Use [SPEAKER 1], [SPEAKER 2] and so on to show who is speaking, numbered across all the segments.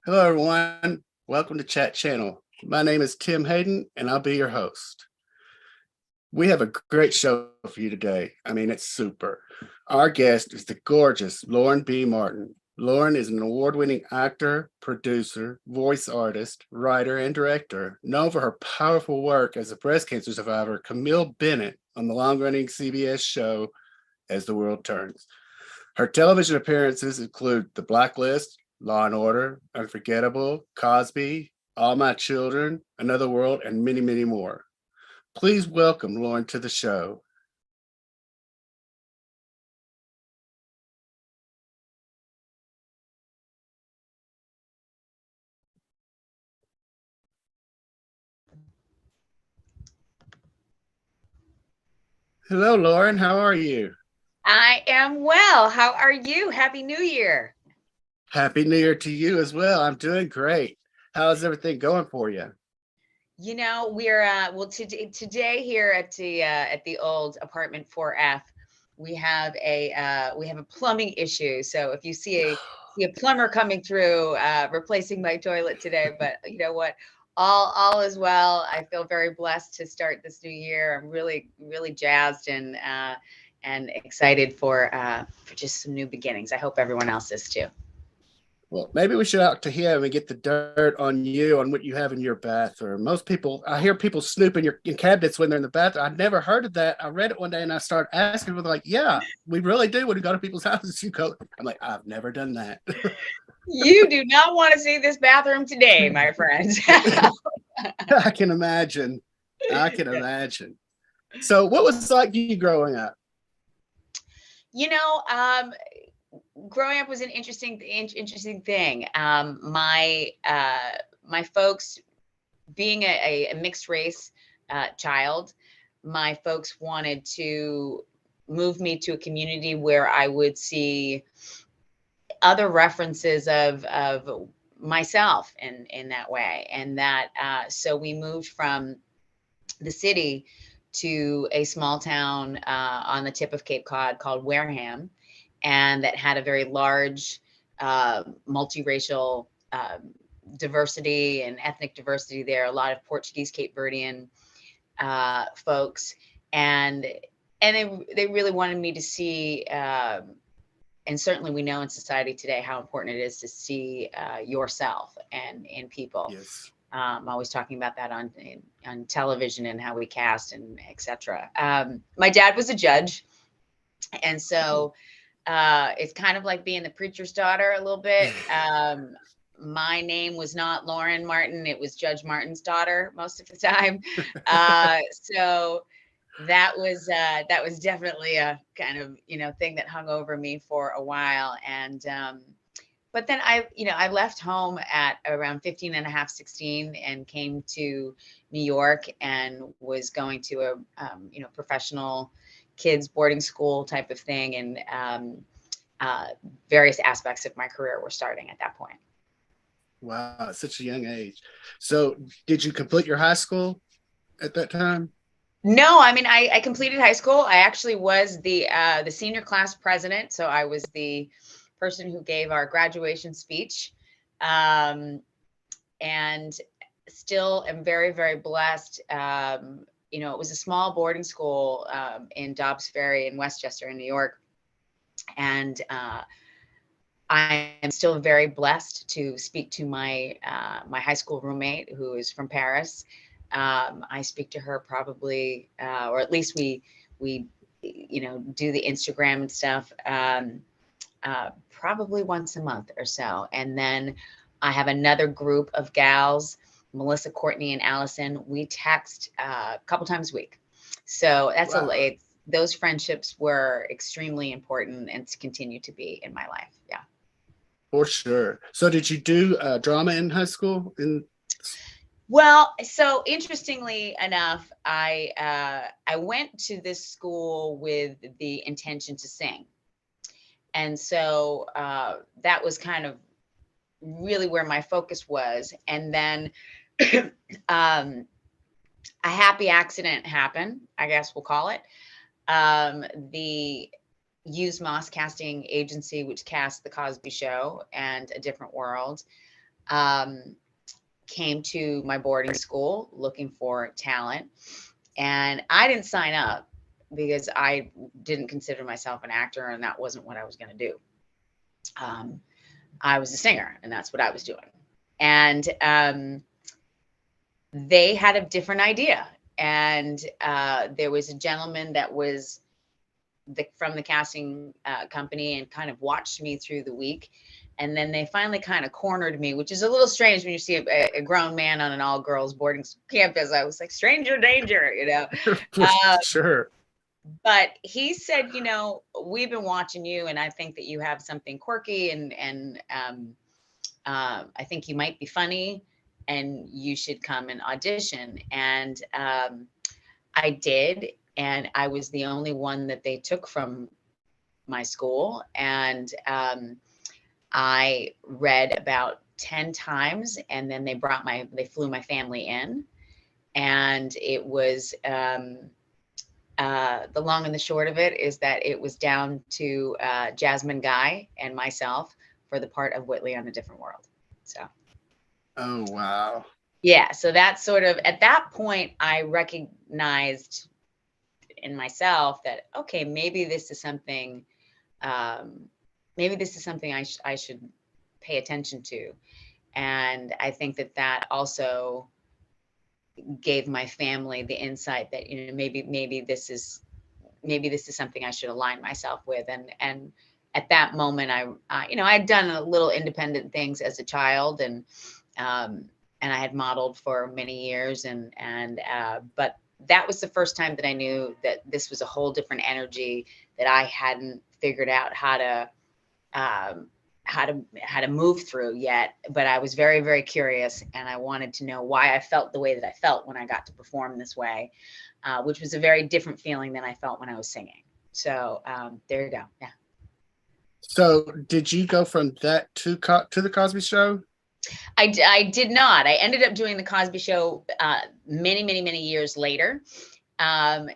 [SPEAKER 1] Hello, everyone. Welcome to Chat Channel. My name is Tim Hayden, and I'll be your host. We have a great show for you today. I mean, it's super. Our guest is the gorgeous Lauren B. Martin. Lauren is an award winning actor, producer, voice artist, writer, and director, known for her powerful work as a breast cancer survivor, Camille Bennet, on the long running CBS show As the World Turns. Her television appearances include The Blacklist, Law and Order, Unforgettable, Cosby, All My Children, Another World, and many, many more. Please welcome Lauren to the show. Hello, Lauren. How are you?
[SPEAKER 2] I am well. How are you? Happy New Year.
[SPEAKER 1] Happy New Year to you as well. I'm doing great. How's everything going for you?
[SPEAKER 2] We're today here at the old apartment 4F, we have a plumbing issue. So if you see a plumber coming through replacing my toilet today, but you know what? All is well. I feel very blessed to start this new year. I'm really jazzed and excited for just some new beginnings. I hope everyone else is too.
[SPEAKER 1] Well, maybe we should out to him and get the dirt on you on what you have in your bathroom. Most people, I hear people snooping in cabinets when they're in the bathroom. I've never heard of that. I read it one day and I started asking people, like, yeah, we really do. When you go to people's houses, you go, I'm like, I've never done that.
[SPEAKER 2] You do not want to see this bathroom today, my friends.
[SPEAKER 1] I can imagine. I can imagine. So, what was it like you growing up?
[SPEAKER 2] you know, um, Growing up was an interesting thing. My folks, being a mixed race child, my folks wanted to move me to a community where I would see other references of myself in that way, and that so we moved from the city to a small town on the tip of Cape Cod called Wareham, and that had a very large multiracial diversity and ethnic diversity there. A lot of Portuguese, Cape Verdean folks, and they really wanted me to see. And certainly, we know in society today how important it is to see yourself and in people.
[SPEAKER 1] Yes.
[SPEAKER 2] Always talking about that on television and how we cast and etc. My dad was a judge, and
[SPEAKER 1] Oh.
[SPEAKER 2] so it's kind of like being the preacher's daughter a little bit. My name was not Lauren Martin; it was Judge Martin's daughter most of the time. So that was definitely a kind of thing that hung over me for a while, and but then I left home at around 15 and a half, 16, and came to New York and was going to a, professional kids boarding school type of thing. And uh, various aspects of my career were starting at that point.
[SPEAKER 1] Wow, at such a young age. So, did you complete your high school at that time?
[SPEAKER 2] No, I mean, I completed high school. I actually was the senior class president. So I was the person who gave our graduation speech. Um, and still am very blessed. It was a small boarding school in Dobbs Ferry in Westchester in New York, and I am still very blessed to speak to my high school roommate who is from Paris. I speak to her probably, or at least we do the Instagram and stuff. Probably once a month or so. And then I have another group of gals, Melissa, Courtney, and Allison. We text a couple times a week. So
[SPEAKER 1] Wow,
[SPEAKER 2] those friendships were extremely important and to continue to be in my life. Yeah.
[SPEAKER 1] for sure. So, did you do drama in high school?
[SPEAKER 2] Well, so interestingly enough, I went to this school with the intention to sing, and so that was kind of really where my focus was. And then um, a happy accident happened, I guess we'll call it. The Hughes Moss casting agency, which cast The Cosby Show and A Different World, came to my boarding school looking for talent. And I didn't sign up because I didn't consider myself an actor, and that wasn't what I was going to do. I was a singer, and that's what I was doing. And they had a different idea. And there was a gentleman that was from the casting company and kind of watched me through the week. And then they finally kind of cornered me, which is a little strange when you see a grown man on an all-girls boarding campus. I was like, stranger danger, you know.
[SPEAKER 1] Sure.
[SPEAKER 2] But he said, you know, we've been watching you, and I think that you have something quirky, and I think you might be funny, and you should come and audition. And I did, and I was the only one that they took from my school. And I read about 10 times, and then they flew my family in. And it was, the long and the short of it is that it was down to Jasmine Guy and myself for the part of Whitley on A Different World. So.
[SPEAKER 1] Oh, wow.
[SPEAKER 2] Yeah. So that's sort of, at that point, I recognized in myself that, okay, maybe this is something, I should pay attention to. And I think that also gave my family the insight that, you know, maybe this is something I should align myself with. And at that moment, I you know, I'd done a little independent things as a child, and I had modeled for many years, but that was the first time that I knew that this was a whole different energy that I hadn't figured out how to move through yet. But I was very, very curious, and I wanted to know why I felt the way that I felt when I got to perform this way, which was a very different feeling than I felt when I was singing. So there you go. Yeah.
[SPEAKER 1] So did you go from that to the Cosby Show?
[SPEAKER 2] I did not. I ended up doing the Cosby Show many, many, many years later. And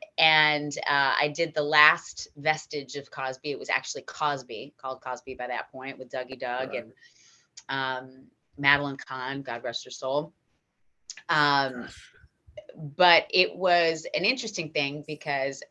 [SPEAKER 2] I did the last vestige of Cosby. It was actually Cosby, called Cosby by that point, with Dougie Doug, right, and Madeline Kahn, God rest her soul. But it was an interesting thing because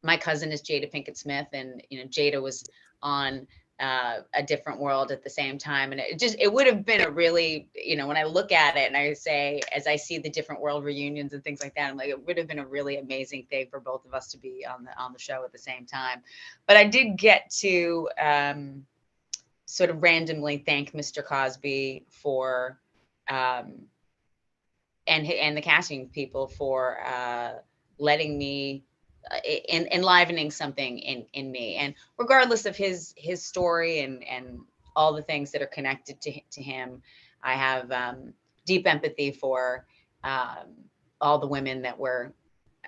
[SPEAKER 2] my cousin is Jada Pinkett Smith, and you know, Jada was on A Different World at the same time. And it would have been a really, you know, when I look at it and I say, as I see the Different World reunions and things like that, I'm like, it would have been a really amazing thing for both of us to be on the show at the same time. But I did get to sort of randomly thank Mr. Cosby for and the casting people for letting me enlivening something in me. And regardless of his story and all the things that are connected to him, I have deep empathy for all the women that were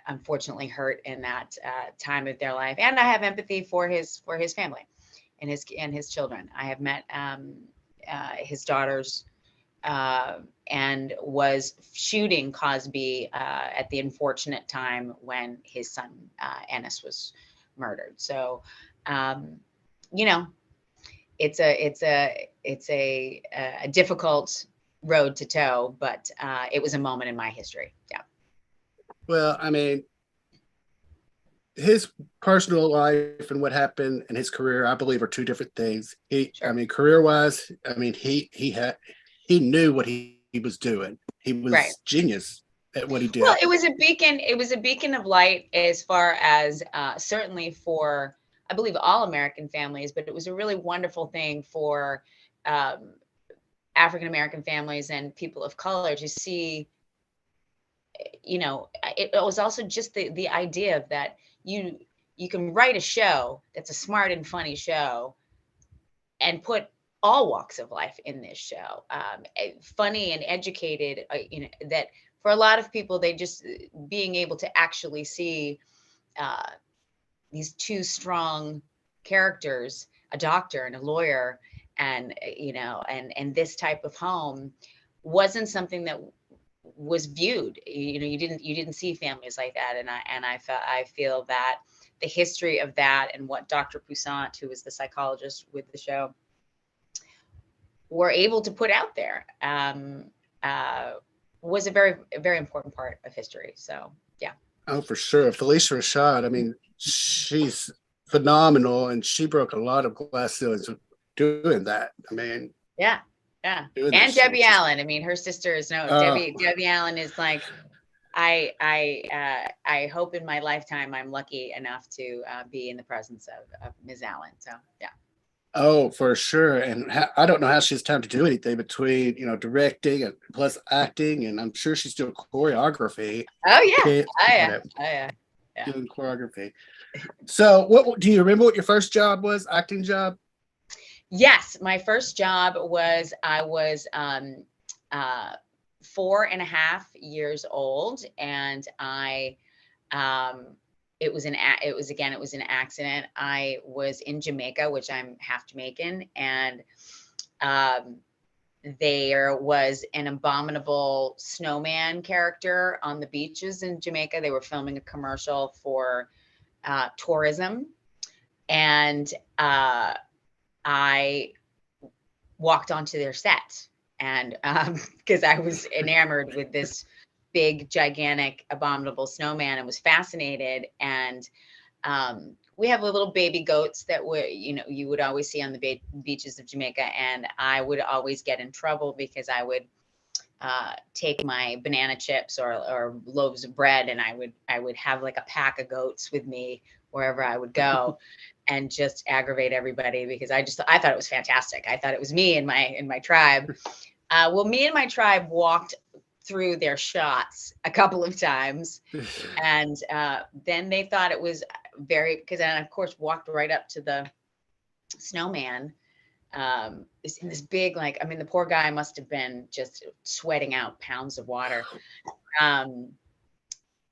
[SPEAKER 2] unfortunately hurt in that time of their life. And I have empathy for his family and his children. I have met his daughters and was shooting Cosby at the unfortunate time when his son Ennis was murdered. So, you know, it's a difficult road to toe, but it was a moment in my history. Yeah.
[SPEAKER 1] Well, I mean, his personal life and what happened in his career, I believe, are two different things.
[SPEAKER 2] Sure.
[SPEAKER 1] I mean, career-wise, I mean, he knew what he was doing. He was right. Genius at what he did.
[SPEAKER 2] Well, it was a beacon. It was a beacon of light as far as certainly for, I believe, all American families, but it was a really wonderful thing for African-American families and people of color to see. You know, it was also just the idea of that you can write a show that's a smart and funny show and put all walks of life in this show, funny and educated, you know, that for a lot of people, they just being able to actually see these two strong characters, a doctor and a lawyer, and, you know, and this type of home wasn't something that was viewed. You know, you didn't see families like that. And I feel that the history of that and what Dr. Poussaint, who was the psychologist with the show, were able to put out there was a very, very important part of history. So, yeah.
[SPEAKER 1] Oh, for sure. Felicia Rashad, I mean, she's phenomenal, and she broke a lot of glass ceilings with doing that. I mean,
[SPEAKER 2] Yeah. Yeah.
[SPEAKER 1] doing that
[SPEAKER 2] And
[SPEAKER 1] show,
[SPEAKER 2] Debbie
[SPEAKER 1] which is,
[SPEAKER 2] Allen. I mean, her sister is no
[SPEAKER 1] uh,
[SPEAKER 2] Debbie Allen is like, I hope in my lifetime I'm lucky enough to be in the presence of Ms. Allen. So, yeah.
[SPEAKER 1] oh, for sure. And I don't know how she has time to do anything between, directing and plus acting. And I'm sure she's doing choreography.
[SPEAKER 2] Oh yeah.
[SPEAKER 1] Can't,
[SPEAKER 2] Oh yeah.
[SPEAKER 1] whatever,
[SPEAKER 2] Oh yeah. Yeah.
[SPEAKER 1] doing choreography. So, what do you remember what your first job was? Acting job?
[SPEAKER 2] Yes, my first job was I was 4.5 years old, and I it was an accident. I was in Jamaica, which I'm half Jamaican, and um, there was an abominable snowman character on the beaches in Jamaica. They were filming a commercial for tourism, and I walked onto their set, and because I was enamored with this big, gigantic, abominable snowman and was fascinated. And we have little baby goats that were, you would always see on the beaches of Jamaica, and I would always get in trouble because I would take my banana chips or loaves of bread, and I would have like a pack of goats with me wherever I would go, and just aggravate everybody because I thought it was fantastic. I thought it was me and my tribe. Well, me and my tribe walked through their shots a couple of times, and then they thought it was because then of course walked right up to the snowman. In this big, like, I mean, the poor guy must have been just sweating out pounds of water. Um,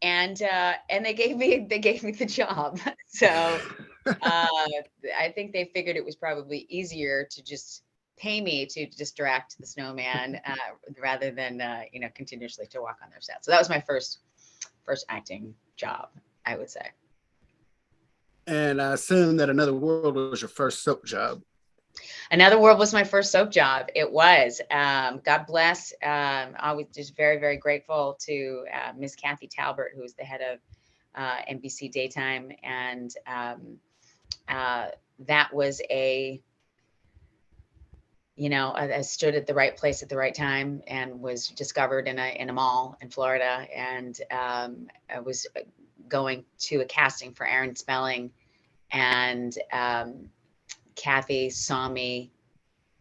[SPEAKER 2] and they gave me the job. So I think they figured it was probably easier to just pay me to distract the snowman rather than continuously to walk on their set. So that was my first acting job, I would say.
[SPEAKER 1] And I assume that Another World was your first soap job.
[SPEAKER 2] Another World was my first soap job. It was. God bless. I was just very, very grateful to Miss Kathy Talbert, who was the head of NBC Daytime. And that was I stood at the right place at the right time and was discovered in a mall in Florida. And I was going to a casting for Aaron Spelling, and Kathy saw me,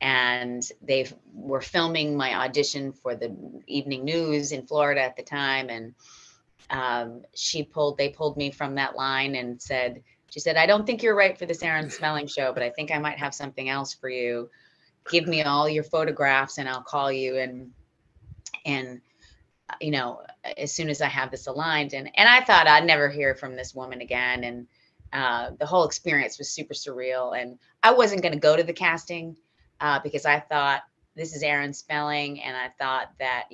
[SPEAKER 2] and they were filming my audition for the evening news in Florida at the time. And they pulled me from that line and she said, "I don't think you're right for this Aaron Spelling show, but I think I might have something else for you. Give me all your photographs and I'll call you. And as soon as I have this aligned." And I thought I'd never hear from this woman again. And the whole experience was super surreal. And I wasn't going to go to the casting because I thought, this is Aaron Spelling, and I thought that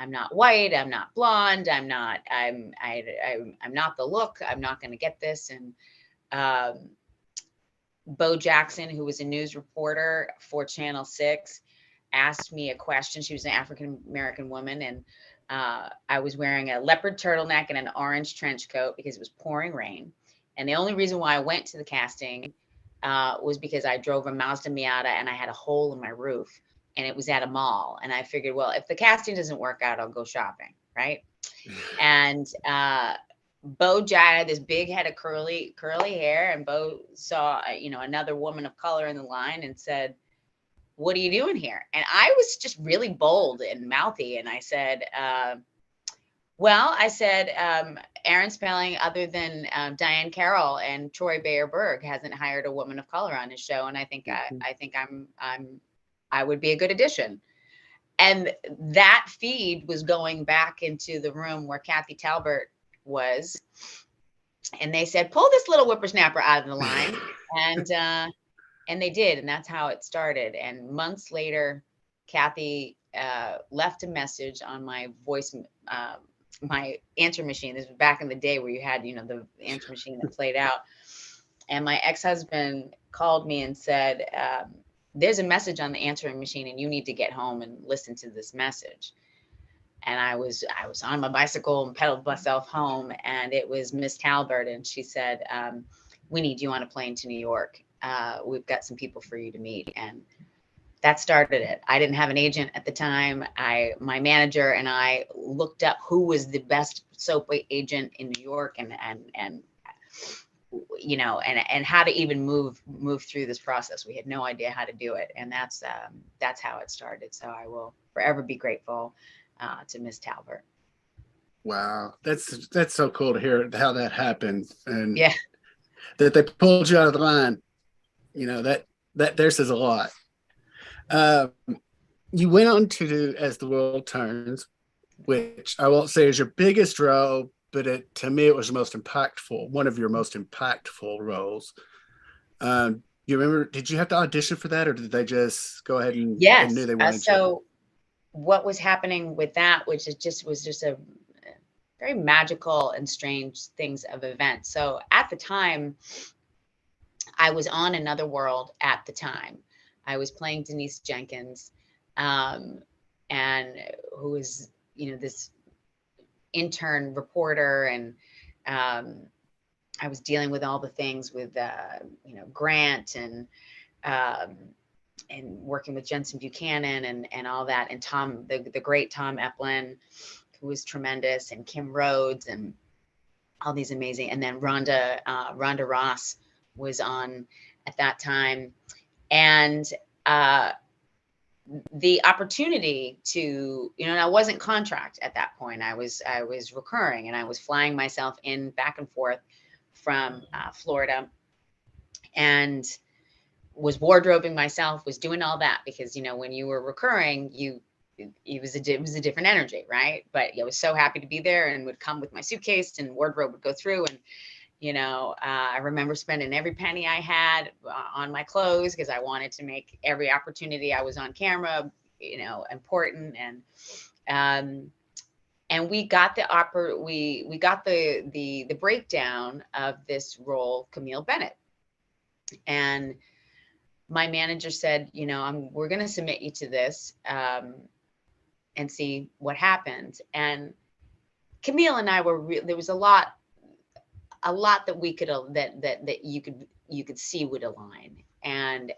[SPEAKER 2] I'm not white, I'm not blonde, I'm not the look, I'm not going to get this. And Bo Jackson, who was a news reporter for Channel 6, asked me a question. She was an African American woman, and I was wearing a leopard turtleneck and an orange trench coat because it was pouring rain. And the only reason why I went to the casting was because I drove a Mazda Miata and I had a hole in my roof, and it was at a mall. And I figured, well, if the casting doesn't work out, I'll go shopping, right? And Bo had this big head of curly hair, and Bo saw another woman of color in the line and said, "What are you doing here?" And I was just really bold and mouthy, and I said, Aaron Spelling, other than Diane Carroll and Troy Bayer-Berg, hasn't hired a woman of color on his show, and I think I would be a good addition. And that feed was going back into the room where Kathy Talbert was, and they said, "Pull this little whippersnapper out of the line." And they did, and that's how it started. And months later, Kathy left a message on my voice, my answer machine. This was back in the day where you had, the answer machine that played out. And my ex-husband called me and said, there's a message on the answering machine and you need to get home and listen to this message. And I was on my bicycle and pedaled myself home, and it was Miss Talbert, and she said, we need you on a plane to New York. We've got some people for you to meet. And that started it. I didn't have an agent at the time. My manager and I looked up who was the best soap agent in New York, and you know, and how to even move through this process. We had no idea how to do it, and that's how it started. So I will forever be grateful to Miss Talbert.
[SPEAKER 1] Wow, that's so cool to hear how that happened, and
[SPEAKER 2] Yeah,
[SPEAKER 1] that they pulled you out of the line. You know, that there says a lot. You went on to do As the World Turns, which I won't say is your biggest role, but to me it was the most impactful, one of your most impactful roles. You remember? Did you have to audition for that, or did they just go ahead and knew
[SPEAKER 2] yes.
[SPEAKER 1] they wanted you?
[SPEAKER 2] So what was happening with that, which was just a very magical and strange things of events. So at the time, I was on Another World at the time. I was playing Denise Jenkins, and who was, you know, this intern reporter, and I was dealing with all the things with, you know, Grant and working with Jensen Buchanan and all that, and Tom, the great Tom Eplin, who was tremendous, and Kim Rhodes, and all these amazing, and then Rhonda Ross was on at that time. And the opportunity to, you know, and I wasn't contract at that point. I was recurring, and I was flying myself in back and forth from Florida, and was wardrobing myself, was doing all that, because, you know, when you were recurring, it was a different energy, right? But I was so happy to be there, and would come with my suitcase, and wardrobe would go through. And, you know, I remember spending every penny I had on my clothes, because I wanted to make every opportunity I was on camera, you know, important. And we got we got the breakdown of this role, Camille Bennet. And my manager said, you know, we're going to submit you to this, and see what happens. And Camille and I there was a lot that we could, that you could see would align. And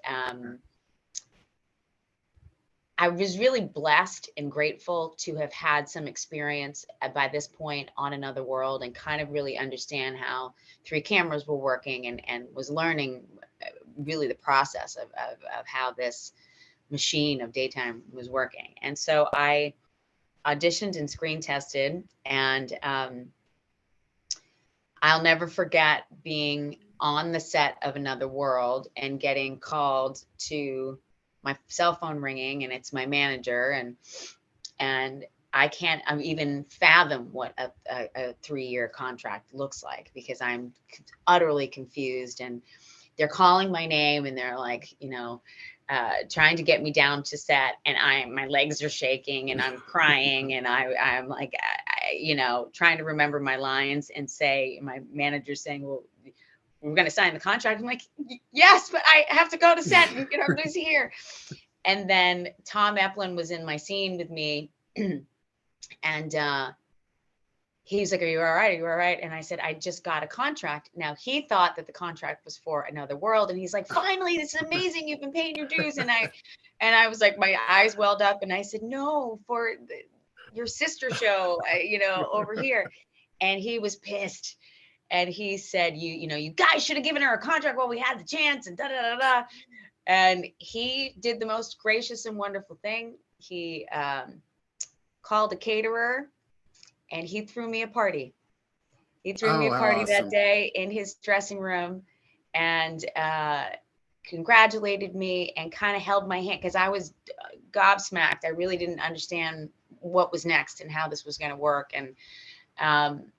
[SPEAKER 2] I was really blessed and grateful to have had some experience by this point on Another World, and kind of really understand how 3 cameras were working, and was learning really the process of how this machine of daytime was working. And so I auditioned and screen tested, and I'll never forget being on the set of Another World and getting called to my cell phone ringing, and it's my manager, and I can't even fathom what a 3-year contract looks like, because I'm utterly confused. And they're calling my name, and they're like, you know, trying to get me down to set, and my legs are shaking, and I'm crying, and I'm like, you know, trying to remember my lines, and my manager's saying, well, we're going to sign the contract. I'm like, yes, but I have to go to set, and, you know, everybody's here. And then Tom Eplin was in my scene with me, and he's like, are you all right? Are you all right? And I said, I just got a contract. Now, he thought that the contract was for Another World. And he's like, finally, this is amazing. You've been paying your dues. And I was like, my eyes welled up, and I said, no, for your sister show, you know, over here. And he was pissed. And he said, you know, you guys should have given her a contract while we had the chance, and da da da da. And he did the most gracious and wonderful thing. He called a caterer, and he threw me a party. He threw me a party
[SPEAKER 1] Awesome.
[SPEAKER 2] that day in his dressing room, and congratulated me, and kind of held my hand, because I was gobsmacked. I really didn't understand what was next and how this was going to work. And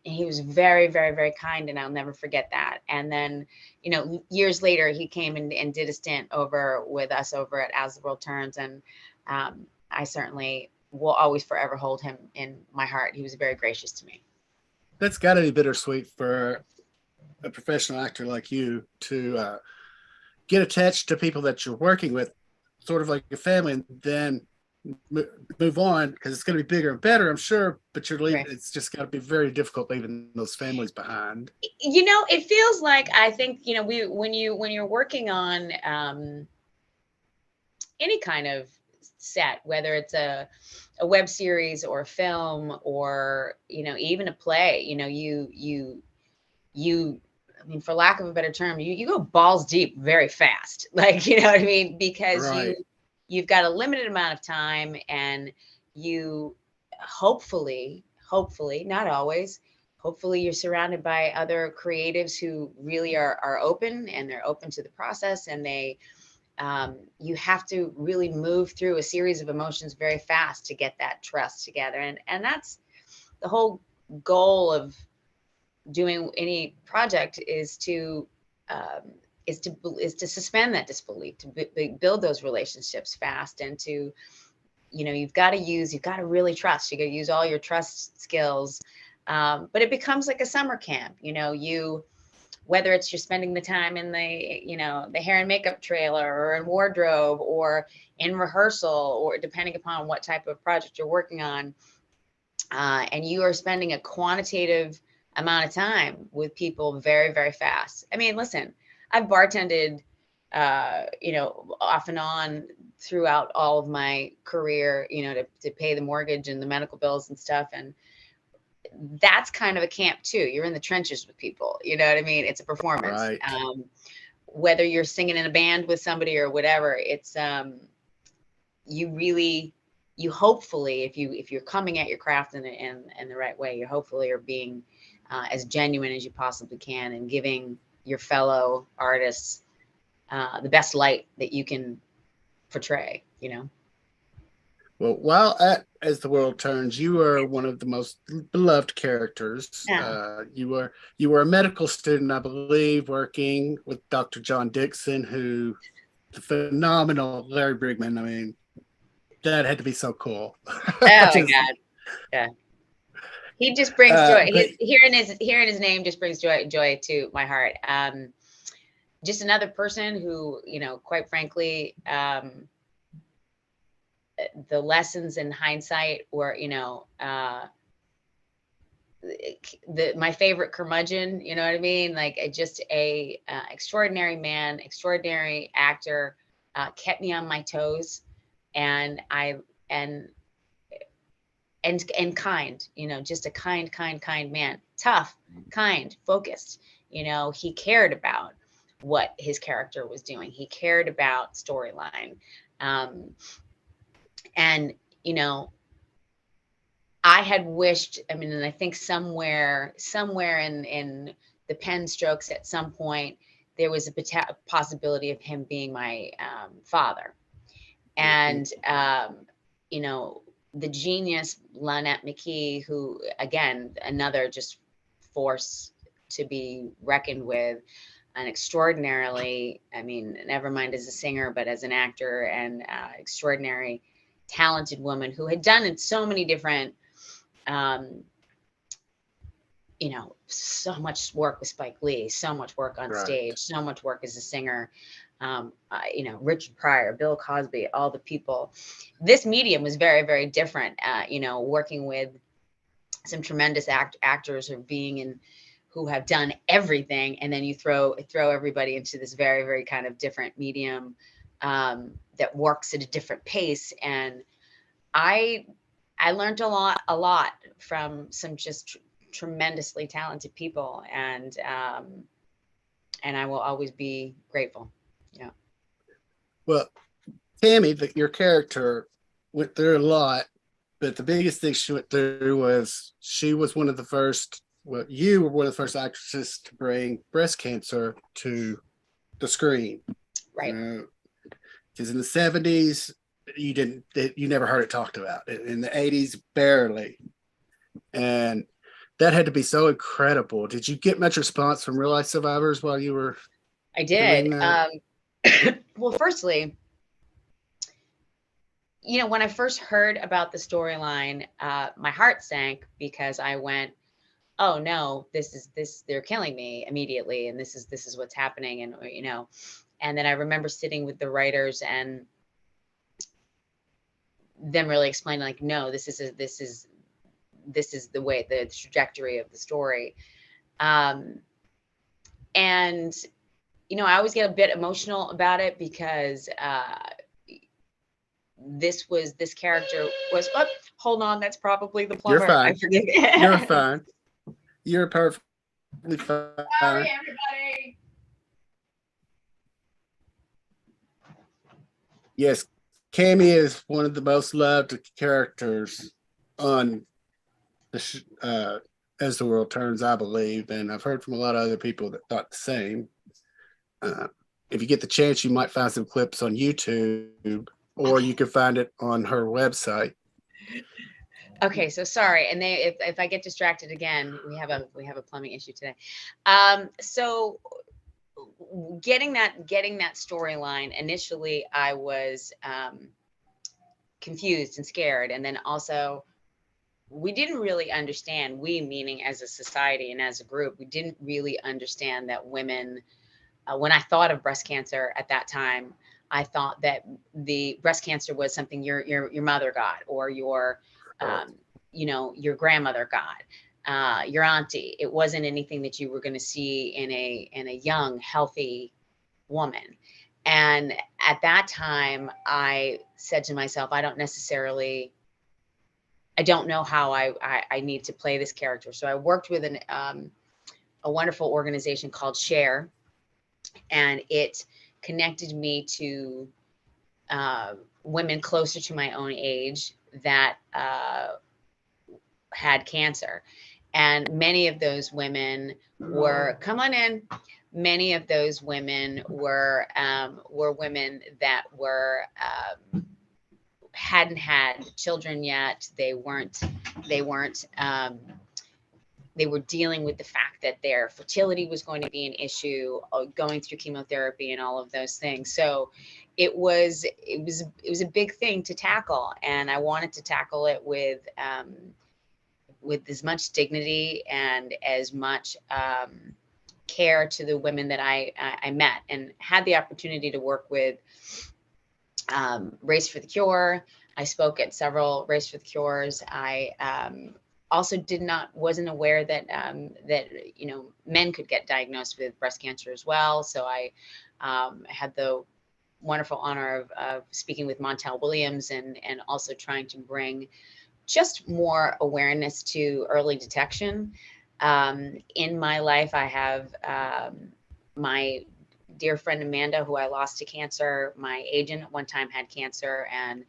[SPEAKER 2] he was very, very, very kind, and I'll never forget that. And then, you know, years later, he came and did a stint over with us over at As the World Turns. And I certainly will always forever hold him in my heart. He was very gracious to me.
[SPEAKER 1] That's got to be bittersweet for a professional actor like you to get attached to people that you're working with sort of like a family, and then move on because it's going to be bigger and better, I'm sure. But you're leaving.
[SPEAKER 2] Right.
[SPEAKER 1] It's just got to be very difficult leaving those families behind.
[SPEAKER 2] It feels like, I think, when you're working on any kind of set, whether it's a web series or a film or, even a play, you I mean, for lack of a better term, you go balls deep very fast. Like, you know what I mean? Because
[SPEAKER 1] Right.
[SPEAKER 2] you've got a limited amount of time, and you hopefully, not always, hopefully you're surrounded by other creatives who really are open, and they're open to the process, and you have to really move through a series of emotions very fast to get that trust together. And that's the whole goal of doing any project, um, is to suspend that disbelief, to build those relationships fast, and to, you've got to really trust. You got to use all your trust skills. But it becomes like a summer camp. Whether it's you're spending the time in the hair and makeup trailer, or in wardrobe, or in rehearsal, or depending upon what type of project you're working on, and you are spending a quantitative amount of time with people very, very fast. I mean, listen, I've bartended, off and on throughout all of my career, to pay the mortgage and the medical bills and stuff. And that's kind of a camp too. You're in the trenches with people. You know what I mean? It's a performance.
[SPEAKER 1] Right.
[SPEAKER 2] Whether you're singing in a band with somebody or whatever, it's you hopefully, if you're coming at your craft in the right way, you hopefully are being as genuine as you possibly can, and giving your fellow artists the best light that you can portray.
[SPEAKER 1] Well, As the World Turns, you were one of the most beloved characters.
[SPEAKER 2] Yeah.
[SPEAKER 1] You were a medical student, I believe, working with Dr. John Dixon, who the phenomenal Larry Brigman. I mean, that had to be so cool.
[SPEAKER 2] Oh my God. Yeah. He just brings joy.
[SPEAKER 1] But
[SPEAKER 2] Hearing his name just brings joy to my heart. Just another person who, quite frankly, the lessons in hindsight were, my favorite curmudgeon, you know what I mean? Like, just a extraordinary man, extraordinary actor, kept me on my toes, and and kind, just a kind man, tough, kind, focused. He cared about what his character was doing. He cared about storyline. And, I had wished, I mean, and I think somewhere in the pen strokes at some point, there was a possibility of him being my father. And, the genius Lynette McKee, who, again, another just force to be reckoned with, an extraordinarily, I mean, never mind as a singer, but as an actor, and extraordinary, talented woman who had done so many different, so much work with Spike Lee, so much work on stage, so much work as a singer. Richard Pryor, Bill Cosby, all the people. This medium was very, very different. Working with some tremendous actors, or who have done everything, and then you throw everybody into this very, very kind of different medium that works at a different pace. And I learned a lot from some just tremendously talented people, and I will always be grateful. Yeah.
[SPEAKER 1] Well, Tammy, your character went through a lot, but the biggest thing she went through was she was one of the first. Well, you were one of the first actresses to bring breast cancer to the screen,
[SPEAKER 2] Right.
[SPEAKER 1] Because in the 70s, you never heard it talked about. In the 80s, barely, and that had to be so incredible. Did you get much response from real life survivors while you were?
[SPEAKER 2] I did. Well, firstly, when I first heard about the storyline, my heart sank, because I went, oh no, they're killing me immediately. And this is what's happening. And then I remember sitting with the writers, and them really explaining like, no, this is the way, the trajectory of the story. And I always get a bit emotional about it because this character was, oh, hold on, that's probably the
[SPEAKER 1] You're
[SPEAKER 2] plumber. I
[SPEAKER 1] fine.
[SPEAKER 2] forget.
[SPEAKER 1] You're fine. You're perfectly fine.
[SPEAKER 2] Sorry, everybody.
[SPEAKER 1] Yes, Cammy is one of the most loved characters on As the World Turns, I believe, and I've heard from a lot of other people that thought the same. If you get the chance, you might find some clips on YouTube, or you can find it on her website.
[SPEAKER 2] Okay, so sorry, and if I get distracted again, we have a plumbing issue today. So getting that storyline, initially I was confused and scared, and then also we didn't really understand, we meaning as a society and as a group, we didn't really understand that women, when I thought of breast cancer at that time, I thought that the breast cancer was something your mother got, or your your grandmother got, your auntie. It wasn't anything that you were going to see in a young, healthy woman. And at that time, I said to myself, I don't know how I need to play this character. So I worked with a wonderful organization called Share, and it connected me to women closer to my own age that had cancer. And many of those women were, come on in. Many of those women were women that were hadn't had children yet. They were dealing with the fact that their fertility was going to be an issue, going through chemotherapy and all of those things. So it was a big thing to tackle, and I wanted to tackle it with as much dignity and as much care to the women that I met, and had the opportunity to work with Race for the Cure. I spoke at several Race for the Cures. I also wasn't aware that men could get diagnosed with breast cancer as well. So I had the wonderful honor of speaking with Montel Williams, and also trying to bring just more awareness to early detection. In my life, I have my dear friend Amanda, who I lost to cancer. My agent at one time had cancer, and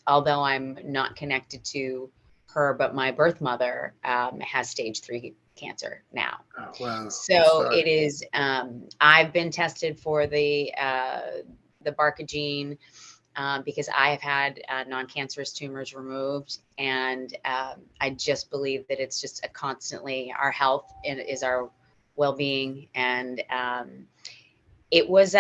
[SPEAKER 2] although I'm not connected to her, but my birth mother has stage 3 cancer now.
[SPEAKER 1] Oh, wow.
[SPEAKER 2] So it is. I've been tested for the BRCA gene because I have had non-cancerous tumors removed, and I just believe that it's just constantly our health is our well-being, and it was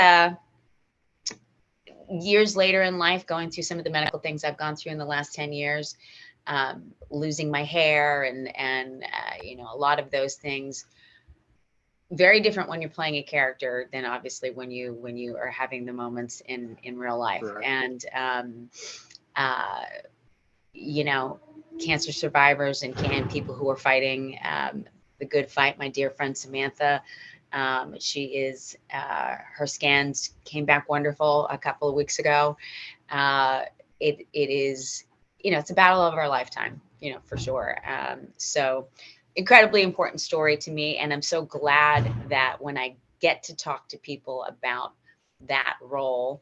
[SPEAKER 2] years later in life, going through some of the medical things I've gone through in the last 10 years, losing my hair and a lot of those things. Very different when you're playing a character than obviously when you are having the moments in real life.
[SPEAKER 1] Right.
[SPEAKER 2] And cancer survivors and people who are fighting the good fight. My dear friend Samantha, she is her scans came back wonderful a couple of weeks ago. It is, it's a battle of our lifetime, for sure. So incredibly important story to me, and I'm so glad that when I get to talk to people about that role,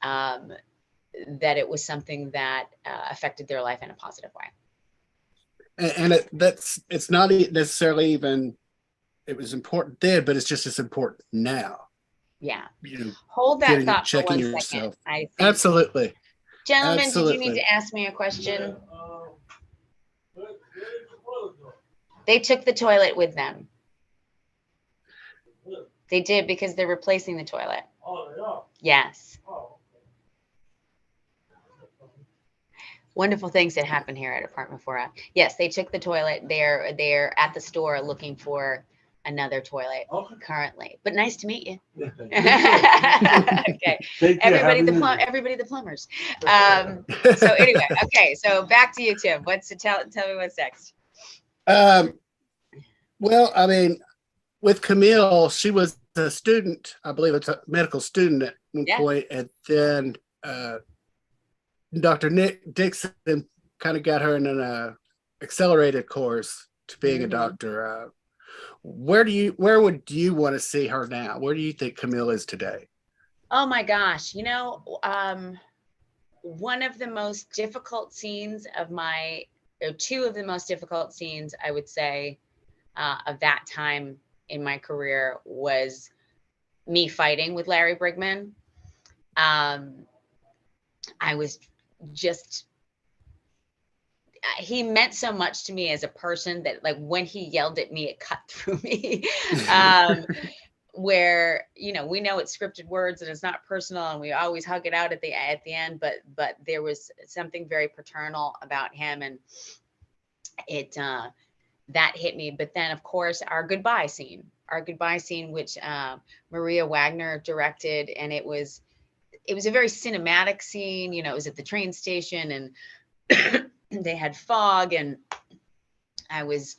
[SPEAKER 2] that it was something that affected their life in a positive way.
[SPEAKER 1] And it's not necessarily even it was important then, but it's just as important now.
[SPEAKER 2] Yeah. Hold that thought for 1
[SPEAKER 1] yourself.
[SPEAKER 2] second. I think.
[SPEAKER 1] Absolutely.
[SPEAKER 2] Gentlemen,
[SPEAKER 1] Absolutely.
[SPEAKER 2] did you need to ask me a question? They took the toilet with them. They did, because they're replacing the toilet. Oh, they are? Yes. Oh. Wonderful things that happen here at Apartment 4. Yes, they took the toilet. They're at the store looking for another toilet
[SPEAKER 3] Okay.
[SPEAKER 2] currently, but nice to meet you.
[SPEAKER 3] Yeah.
[SPEAKER 2] Okay.
[SPEAKER 3] Take care.
[SPEAKER 2] Everybody,
[SPEAKER 3] Happy New Year.
[SPEAKER 2] everybody, the plumbers. So anyway, okay. So back to you, Tim. Tell me what's next.
[SPEAKER 1] Well, I mean, with Camille, she was a student, I believe it's a medical student at one
[SPEAKER 2] Yeah.
[SPEAKER 1] point, and then Dr. Nick Dixon kind of got her in an accelerated course to being a doctor. Where would you want to see her now? Where do you think Camille is today?
[SPEAKER 2] Oh my gosh. One of the most difficult scenes or two of the most difficult scenes, I would say, of that time in my career was me fighting with Larry Brigman. I was just, he meant so much to me as a person that, like, when he yelled at me, it cut through me. Where, we know it's scripted words and it's not personal, and we always hug it out at the end, but there was something very paternal about him, and it that hit me. But then, of course, our goodbye scene, which Maria Wagner directed, and it was a very cinematic scene. It was at the train station, and they had fog, and I was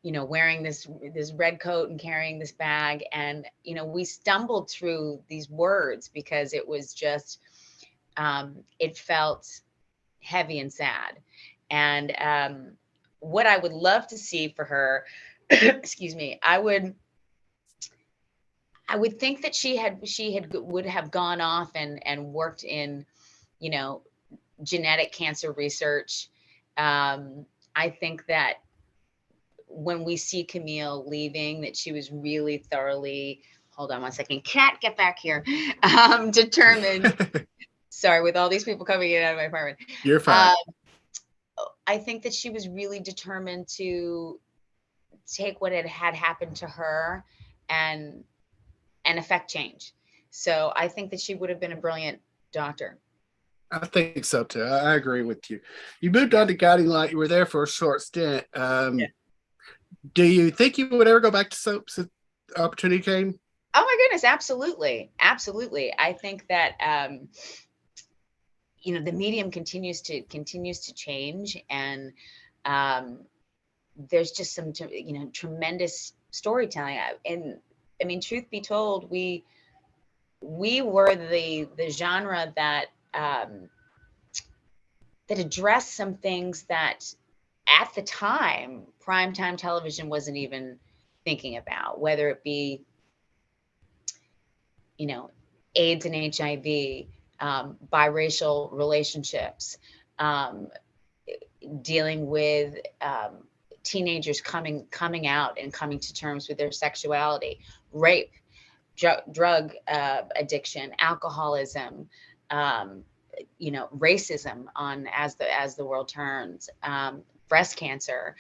[SPEAKER 2] wearing this red coat and carrying this bag, and we stumbled through these words because it was just it felt heavy and sad. And what I would love to see for her, excuse me, I would think that she would have gone off and worked in genetic cancer research. I think that when we see Camille leaving, that she was really thoroughly, hold on one second, cat, get back here, determined. Sorry, with all these people coming in and out of my apartment.
[SPEAKER 1] You're fine.
[SPEAKER 2] I think that she was really determined to take what had happened to her and affect change. So I think that she would have been a brilliant doctor.
[SPEAKER 1] I think so too. I agree with you. You moved on to Guiding Light. You were there for a short stint. Do you think you would ever go back to soaps if the opportunity came?
[SPEAKER 2] Oh my goodness, absolutely. Absolutely. I think that the medium continues to change, and there's just some tremendous storytelling. And I mean, truth be told, we were the genre that addressed some things that at the time primetime television wasn't even thinking about, whether it be AIDS and HIV, biracial relationships, dealing with teenagers coming out and coming to terms with their sexuality, rape, drug addiction, alcoholism, racism as the world turns, breast cancer,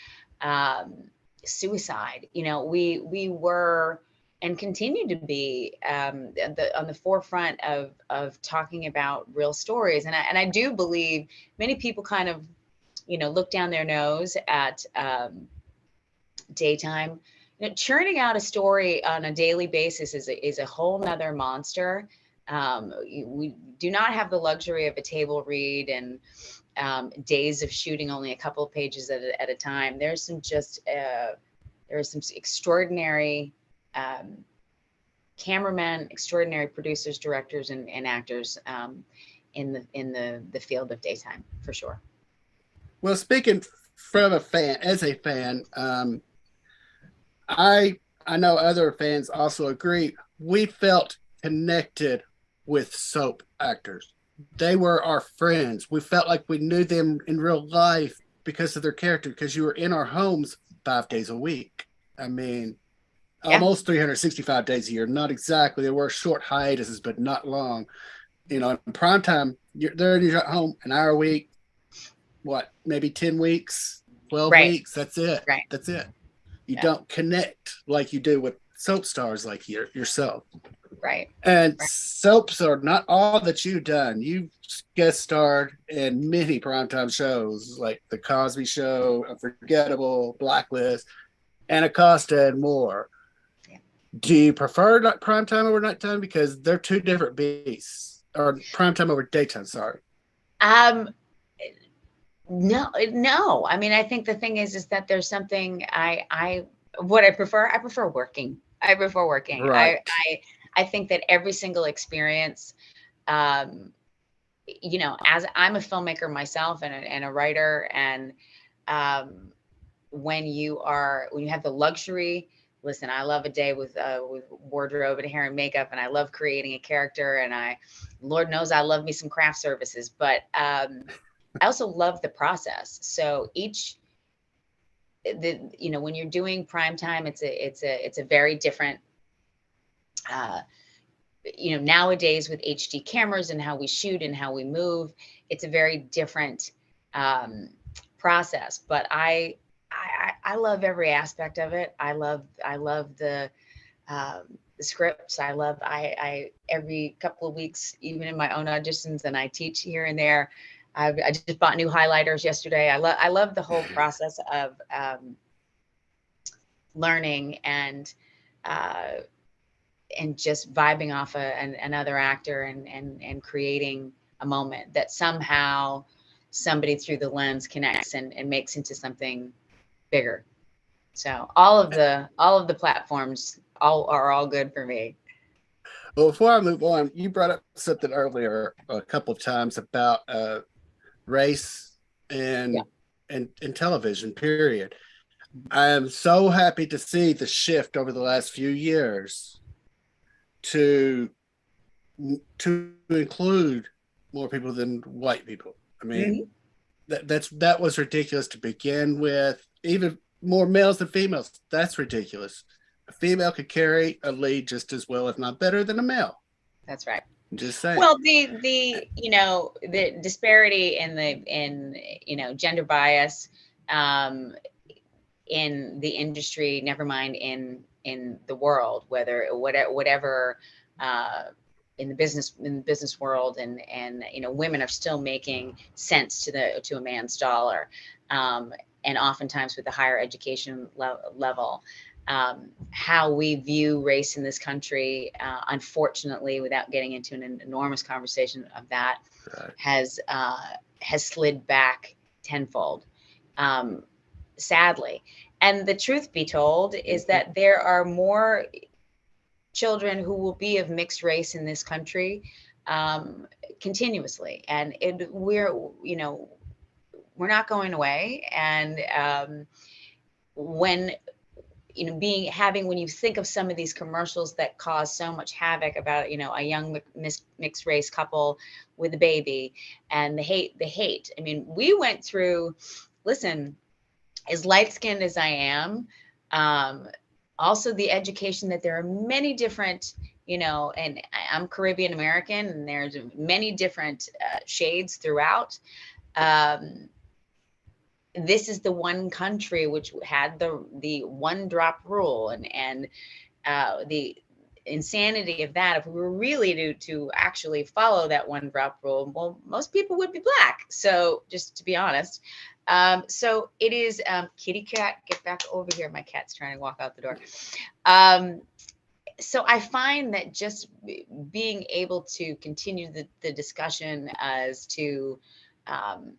[SPEAKER 2] suicide. We were and continue to be on the forefront of talking about real stories. And I do believe many people kind of, look down their nose at daytime. Churning out a story on a daily basis is a whole nother monster. We do not have the luxury of a table read and days of shooting only a couple of pages at a time. There are some extraordinary cameramen, extraordinary producers, directors, and actors in the field of daytime, for sure.
[SPEAKER 1] Well, speaking from a fan, I know other fans also agree. We felt connected with soap actors. They were our friends. We felt like we knew them in real life because of their character, because you were in our homes 5 days a week. I mean, almost 365 days a year. Not exactly. There were short hiatuses, but not long. In primetime, they're in your home an hour a week. What, maybe 10 weeks, 12 weeks? That's it.
[SPEAKER 2] Right.
[SPEAKER 1] That's it. You don't connect like you do with soap stars like yourself.
[SPEAKER 2] Right.
[SPEAKER 1] And soaps are not all that you've done. You've guest starred in many primetime shows like The Cosby Show, Unforgettable, Blacklist, Anacostia, and more. Do you prefer like primetime over nighttime? Because they're two different beasts. Or primetime over daytime, sorry.
[SPEAKER 2] Um, no, no. I mean, I think the thing is that there's something what I prefer working. I prefer working.
[SPEAKER 1] Right.
[SPEAKER 2] I think that every single experience, um, as I'm a filmmaker myself and a writer, and um, when you have the luxury, listen, I love a day with wardrobe and hair and makeup, and I love creating a character, and Lord knows I love me some craft services, but I also love the process. So when you're doing prime time, it's a very different, uh, nowadays with HD cameras and how we shoot and how we move, it's a very different um, process. But I love every aspect of it. I love the scripts. I every couple of weeks, even in my own auditions, and I teach here and there. I just bought new highlighters yesterday. I love the whole process of learning uh, and just vibing off another actor and creating a moment that somehow somebody through the lens connects and makes into something bigger. So all of the platforms are all good for me.
[SPEAKER 1] Well, before I move on, you brought up something earlier a couple of times about race
[SPEAKER 2] Yeah.
[SPEAKER 1] and television, period. I am so happy to see the shift over the last few years to to include more people than white people. I mean,
[SPEAKER 2] Mhm.
[SPEAKER 1] that was ridiculous to begin with. Even more males than females. That's ridiculous. A female could carry a lead just as well, if not better, than a male.
[SPEAKER 2] That's right.
[SPEAKER 1] I'm just saying.
[SPEAKER 2] Well, the disparity in gender bias um, in the industry, never mind in the world, whatever uh, in the business world, and women are still making sense to a man's dollar, um, and oftentimes with the higher education level. How we view race in this country, unfortunately, without getting into an enormous conversation of that,
[SPEAKER 1] Right.
[SPEAKER 2] has slid back tenfold, um, sadly. And the truth be told is
[SPEAKER 1] Mm-hmm.
[SPEAKER 2] that there are more children who will be of mixed race in this country, um, continuously, and we're not going away. And when being having when you think of some of these commercials that cause so much havoc about a young mixed race couple with a baby, and the hate. I mean, we went through. Listen, as light skinned as I am, um, also the education that there are many different, and I'm Caribbean American, and there's many different shades throughout. Um, this is the one country which had the one drop rule, and the insanity of that. If we were really to actually follow that one drop rule, well, most people would be black. So just to be honest, so it is, kitty cat, get back over here. My cat's trying to walk out the door. Um, so I find that just being able to continue the discussion as to um,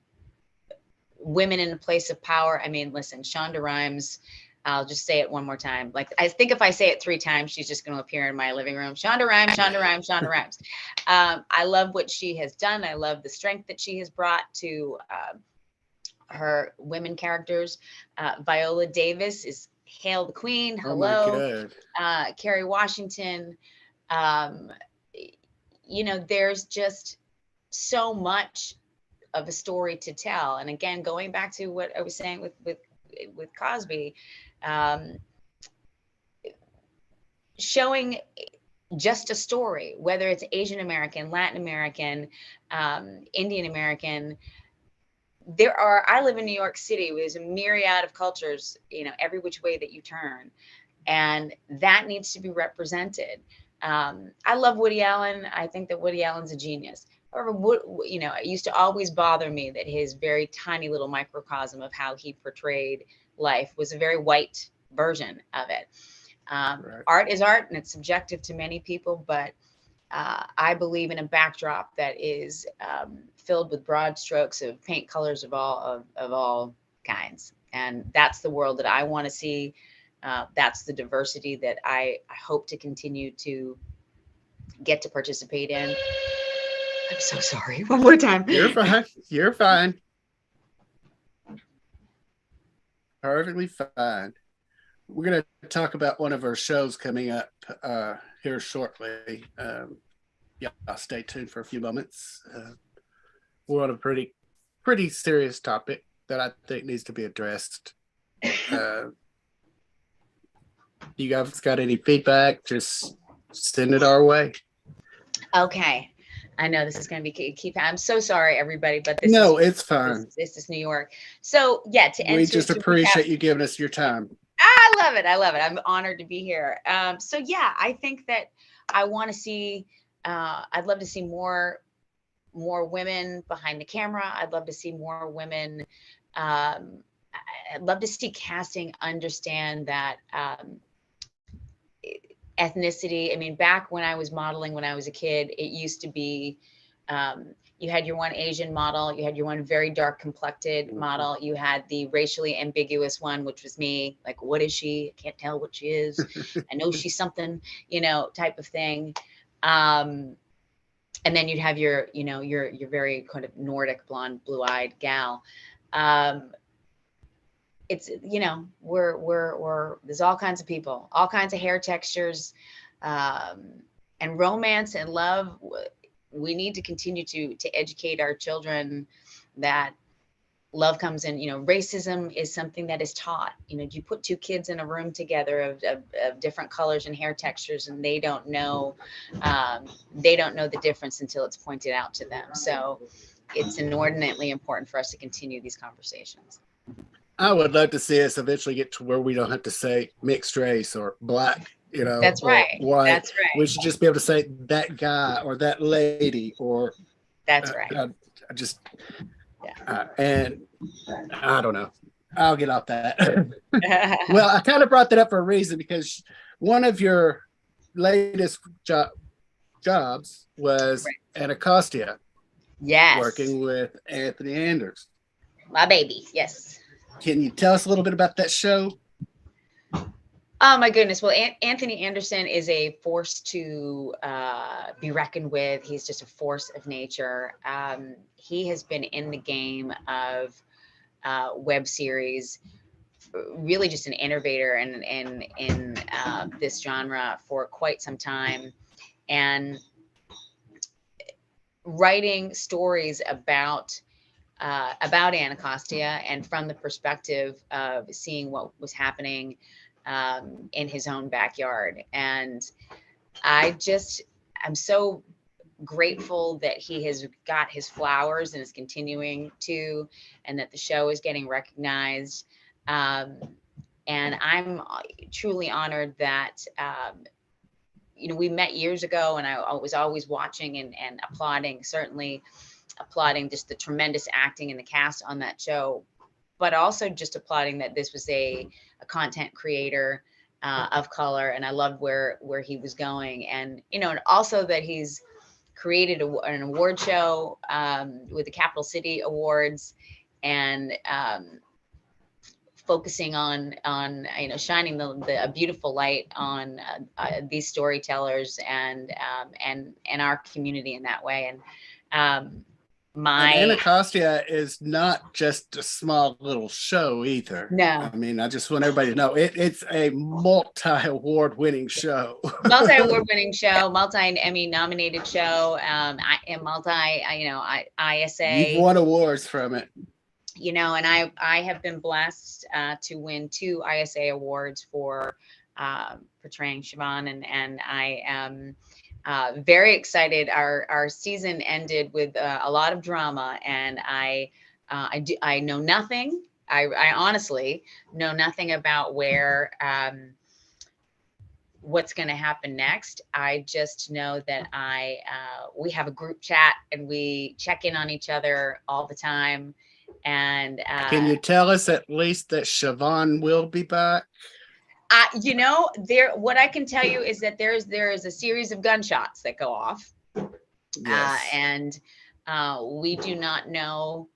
[SPEAKER 2] women in a place of power. I mean, listen, Shonda Rhimes, I'll just say it one more time. Like, I think if I say it 3 times, she's just going to appear in my living room. Shonda Rhimes, Shonda Rhimes, Shonda Rhimes. I love what she has done. I love the strength that she has brought to her women characters. Viola Davis is Hail the Queen.
[SPEAKER 1] Oh my
[SPEAKER 2] Hello.
[SPEAKER 1] God.
[SPEAKER 2] Kerry Washington. Um, there's just so much of a story to tell. And again, going back to what I was saying with Cosby, um, showing just a story, whether it's Asian American, Latin American, Indian American. I live in New York City. There's a myriad of cultures, every which way that you turn. And that needs to be represented. I love Woody Allen. I think that Woody Allen's a genius. However, it used to always bother me that his very tiny little microcosm of how he portrayed life was a very white version of it.
[SPEAKER 1] Right.
[SPEAKER 2] Art is art, and it's subjective to many people, but I believe in a backdrop that is filled with broad strokes of paint colors of all kinds, and that's the world that I want to see. That's the diversity that I hope to continue to get to participate in. I'm so sorry. One more time.
[SPEAKER 1] You're fine. You're fine. Perfectly fine. We're going to talk about one of our shows coming up here shortly. Yeah, I'll stay tuned for a few moments. We're on a pretty serious topic that I think needs to be addressed. You guys got any feedback? Just send it our way.
[SPEAKER 2] Okay. I know this is going to be keep. I'm so sorry, everybody, but
[SPEAKER 1] It's fine.
[SPEAKER 2] This is New York. So yeah,
[SPEAKER 1] We just appreciate you giving us your time.
[SPEAKER 2] I love it. I love it. I'm honored to be here. So yeah, I think that I want to see. I'd love to see more women behind the camera. I'd love to see more women. I'd love to see casting understand that ethnicity. I mean, back when I was modeling, when I was a kid, it used to be you had your one Asian model, you had your one very dark complected model, you had the racially ambiguous one, which was me. Like, what is she? I can't tell what she is. I know she's something, type of thing. And then you'd have your very kind of Nordic blonde, blue-eyed gal. It's, we're there's all kinds of people, all kinds of hair textures, and romance and love. We need to continue to educate our children that love comes in. Racism is something that is taught. You put two kids in a room together of different colors and hair textures, and they don't know the difference until it's pointed out to them. So it's inordinately important for us to continue these conversations.
[SPEAKER 1] I would love to see us eventually get to where we don't have to say mixed race or black,
[SPEAKER 2] That's
[SPEAKER 1] or
[SPEAKER 2] right.
[SPEAKER 1] white.
[SPEAKER 2] That's right.
[SPEAKER 1] We should just be able to say that guy or that lady or.
[SPEAKER 2] That's right.
[SPEAKER 1] And I don't know. I'll get off that. Well, I kind of brought that up for a reason, because one of your latest jobs was Anacostia.
[SPEAKER 2] Yes.
[SPEAKER 1] Working with Anthony Anders.
[SPEAKER 2] My baby. Yes.
[SPEAKER 1] Can you tell us a little bit about that show?
[SPEAKER 2] Oh my goodness. Well, Anthony Anderson is a force to be reckoned with. He's just a force of nature. He has been in the game of web series, really just an innovator in this genre for quite some time, and writing stories about Anacostia, and from the perspective of seeing what was happening in his own backyard. And I'm so grateful that he has got his flowers and is continuing to, and that the show is getting recognized. And I'm truly honored that, we met years ago, and I was always watching and applauding, certainly applauding just the tremendous acting and the cast on that show, but also just applauding that this was a content creator of color. And I loved where he was going. And, and also that he's created an award show with the Capital City Awards, and focusing on shining a beautiful light on these storytellers and our community in that way. And
[SPEAKER 1] and Anacostia is not just a small little show either.
[SPEAKER 2] No.
[SPEAKER 1] I mean, I just want everybody to know it's a multi-award winning show.
[SPEAKER 2] Multi-award winning show, multi-Emmy nominated show, ISA.
[SPEAKER 1] You've won awards from it.
[SPEAKER 2] And I have been blessed to win 2 ISA awards for portraying Siobhan, and I am very excited. Our season ended with a lot of drama, and I know nothing. I honestly know nothing about what's going to happen next. I just know that we have a group chat, and we check in on each other all the time. And
[SPEAKER 1] can you tell us at least that Siobhan will be back?
[SPEAKER 2] What I can tell you is that there is a series of gunshots that go off,
[SPEAKER 1] Yes.
[SPEAKER 2] and we do not know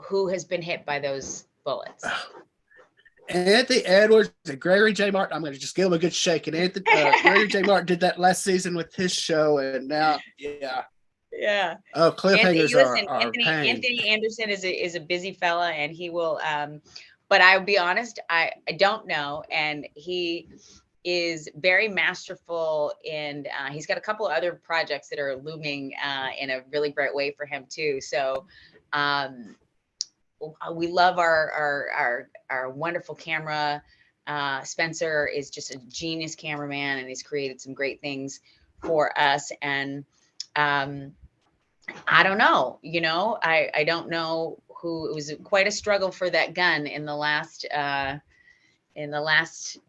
[SPEAKER 2] who has been hit by those bullets.
[SPEAKER 1] Anthony Edwards and Gregory J. Martin. I'm going to just give him a good shake. And Anthony Gregory J. Martin did that last season with his show, and now, yeah.
[SPEAKER 2] Yeah.
[SPEAKER 1] Oh, cliffhangers are pain.
[SPEAKER 2] Anthony Anderson is a busy fella, and he will. But I'll be honest, I don't know, and he is very masterful, and he's got a couple of other projects that are looming in a really great way for him too. So. We love our wonderful camera. Spencer is just a genius cameraman, and he's created some great things for us. And I don't know, I don't know who. It was quite a struggle for that gun in the last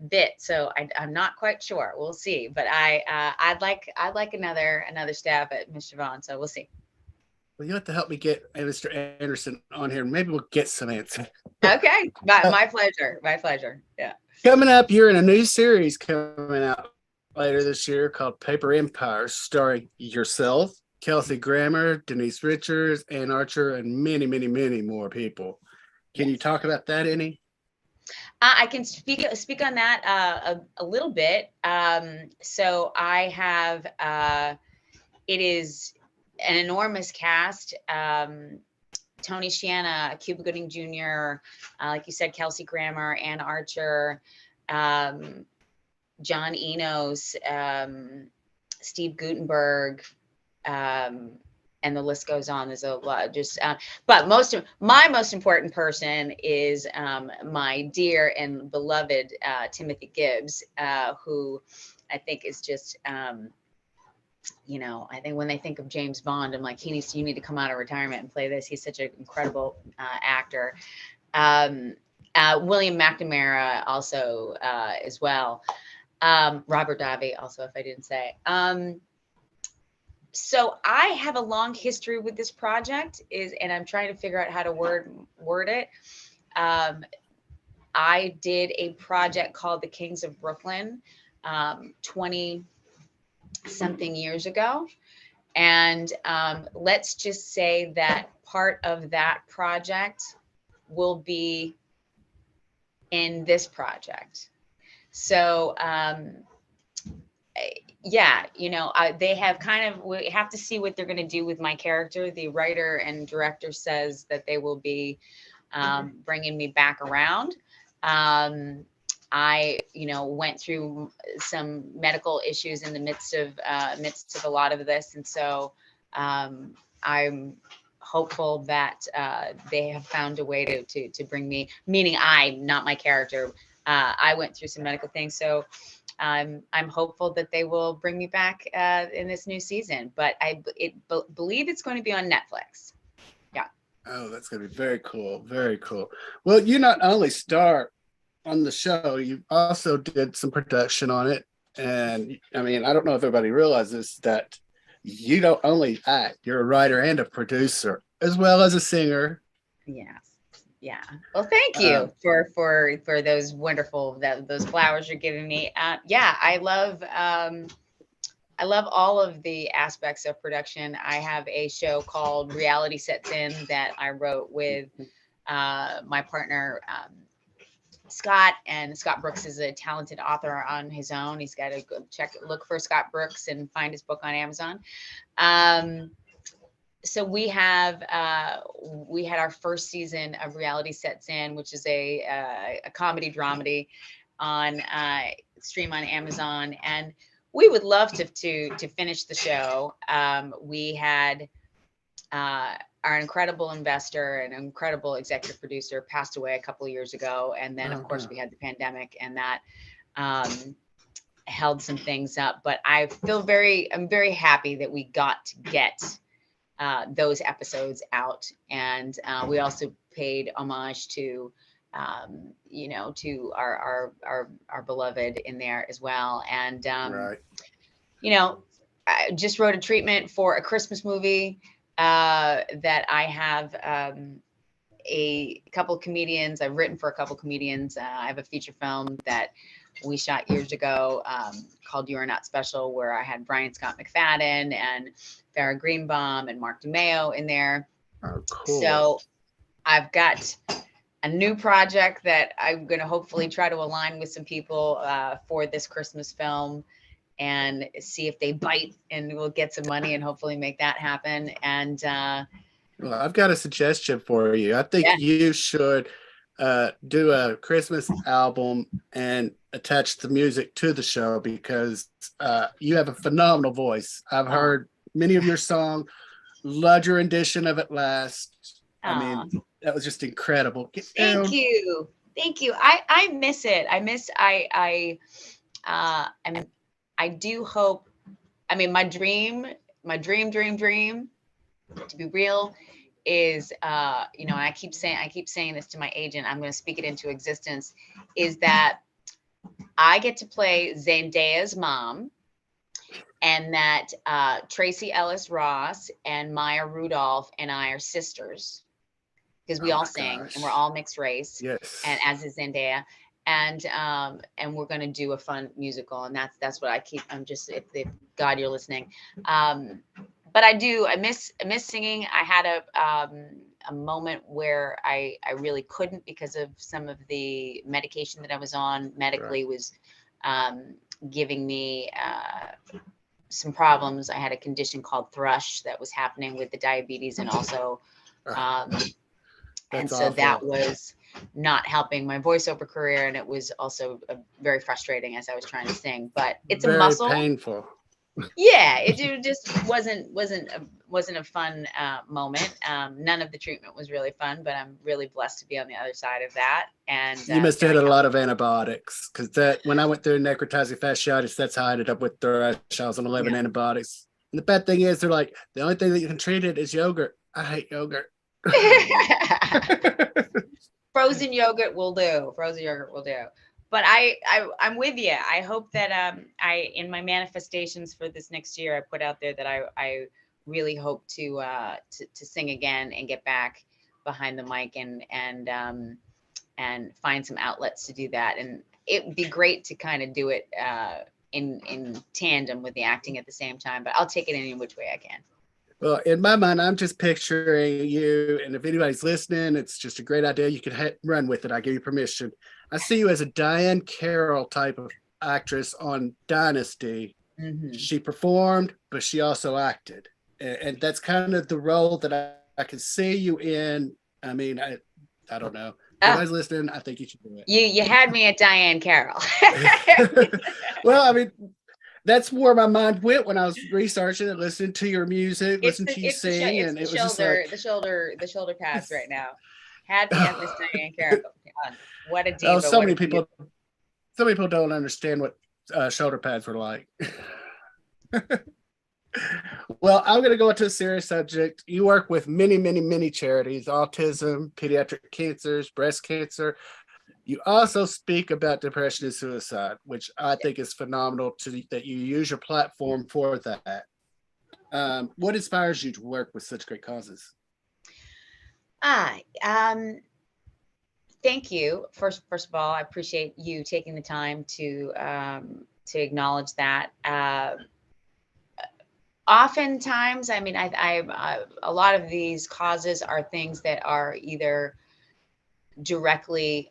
[SPEAKER 2] bit. So I'm not quite sure. We'll see. But I'd like another stab at Miss Siobhan. So we'll see.
[SPEAKER 1] Well, you have to help me get Mr. Anderson on here. Maybe we'll get some answers.
[SPEAKER 2] Okay. My pleasure. My pleasure. Yeah.
[SPEAKER 1] Coming up, you're in a new series coming out later this year called Paper Empire, starring yourself, Kelsey Grammer, Denise Richards, Ann Archer, and many, many, many more people. Can you talk about that any?
[SPEAKER 2] I can speak on that a little bit. So I have, it is an enormous cast. Tony Shanna, Cuba Gooding Jr., like you said, Kelsey Grammer, Ann Archer, John Enos, Steve Gutenberg, and the list goes on. There's a lot. But my most important person is my dear and beloved Timothy Gibbs, who I think is just. I think when they think of James Bond, I'm like, you need to come out of retirement and play this. He's such an incredible actor. William McNamara also as well. Robert Davi also, if I didn't say. So I have a long history with this project, and I'm trying to figure out how to word it. I did a project called The Kings of Brooklyn 20 something years ago. And let's just say that part of that project will be in this project. So they have we have to see what they're going to do with my character. The writer and director says that they will be bringing me back around. I, went through some medical issues in the midst of a lot of this. And so I'm hopeful that they have found a way to bring me, meaning not my character. I went through some medical things. So I'm hopeful that they will bring me back in this new season, but I believe it's going to be on Netflix. Yeah.
[SPEAKER 1] Oh, that's going to be very cool. Very cool. Well, you not only star on the show, you also did some production on it. And I mean, I don't know if everybody realizes that you don't only act, you're a writer and a producer, as well as a singer.
[SPEAKER 2] Yes. Yeah. Well, thank you for those wonderful, those flowers you're giving me. Yeah, I love all of the aspects of production. I have a show called Reality Sets In that I wrote with my partner, Scott, and Scott Brooks is a talented author on his own. He's got to look for Scott Brooks and find his book on Amazon. So we had our first season of Reality Sets In, which is a comedy dramedy on stream on Amazon, and we would love to finish the show. We had our incredible investor and incredible executive producer passed away a couple of years ago. And then of course we had the pandemic, and that held some things up, but I'm very happy that we got to get those episodes out. And we also paid homage to, to our beloved in there as well. And,
[SPEAKER 1] Right.
[SPEAKER 2] I just wrote a treatment for a Christmas movie that I have a couple comedians. I've written for a couple comedians. I have a feature film that we shot years ago called You Are Not Special, where I had Brian Scott McFadden and Farrah Greenbaum and Mark DeMeo in there.
[SPEAKER 1] Oh, cool.
[SPEAKER 2] So I've got a new project that I'm going to hopefully try to align with some people for this Christmas film and see if they bite, and we'll get some money and hopefully make that happen. And
[SPEAKER 1] well, I've got a suggestion for you. I think
[SPEAKER 2] Yeah.
[SPEAKER 1] you should do a Christmas album and attach the music to the show, because you have a phenomenal voice. I've heard many of your songs. Loved your rendition of At Last. I mean, that was just incredible.
[SPEAKER 2] Thank you. I miss it. I do hope, I mean, my dream, to be real, is you know, and I keep saying this to my agent, I'm going to speak it into existence, is that I get to play Zendaya's mom, and that Tracy Ellis Ross and Maya Rudolph and I are sisters, because we all sing and we're all mixed race.
[SPEAKER 1] Yes.
[SPEAKER 2] And as is Zendaya. And we're going to do a fun musical, and that's what I keep. I'm just, if God, you're listening. But I miss singing. I had a moment where I really couldn't, because of some of the medication that I was on medically was giving me some problems. I had a condition called thrush that was happening with the diabetes, and also and so
[SPEAKER 1] awful.
[SPEAKER 2] that was not helping my voiceover career, and it was also very frustrating as I was trying to sing. But it's
[SPEAKER 1] very
[SPEAKER 2] a muscle.
[SPEAKER 1] painful.
[SPEAKER 2] Yeah, it just wasn't a fun moment. None of the treatment was really fun, but I'm really blessed to be on the other side of that. And
[SPEAKER 1] you must have had a lot of antibiotics, because that when I went through necrotizing fasciitis, that's how I ended up with thrush. I was on 11 antibiotics. And the bad thing is, they're like, the only thing that you can treat it is yogurt. I hate yogurt.
[SPEAKER 2] Frozen yogurt will do. But I'm with you. I hope that I, in my manifestations for this next year, I put out there that I really hope to sing again and get back behind the mic and find some outlets to do that. And it would be great to kind of do it in tandem with the acting at the same time. But I'll take it any which way I can.
[SPEAKER 1] Well, in my mind, I'm just picturing you, and if anybody's listening, it's just a great idea. You can run with it. I give you permission. I see you as a Diane Carroll type of actress on Dynasty. Mm-hmm. She performed, but she also acted. And that's kind of the role that I can see you in. I mean, I don't know. If anybody's listening, I think you should do it.
[SPEAKER 2] You had me at Diane Carroll.
[SPEAKER 1] Well, I mean, that's where my mind went when I was researching it, listening to your music, listening to you sing, and it was just like
[SPEAKER 2] the shoulder pads right now. Had me at Miss Diane Carroll. What a diva!
[SPEAKER 1] So many people don't understand what shoulder pads were like. Well, I'm going to go into a serious subject. You work with many, many, many charities: autism, pediatric cancers, breast cancer. You also speak about depression and suicide, which I think is phenomenal that you use your platform for that. What inspires you to work with such great causes?
[SPEAKER 2] Thank you. First of all, I appreciate you taking the time to acknowledge that. Oftentimes, I mean, I a lot of these causes are things that are either directly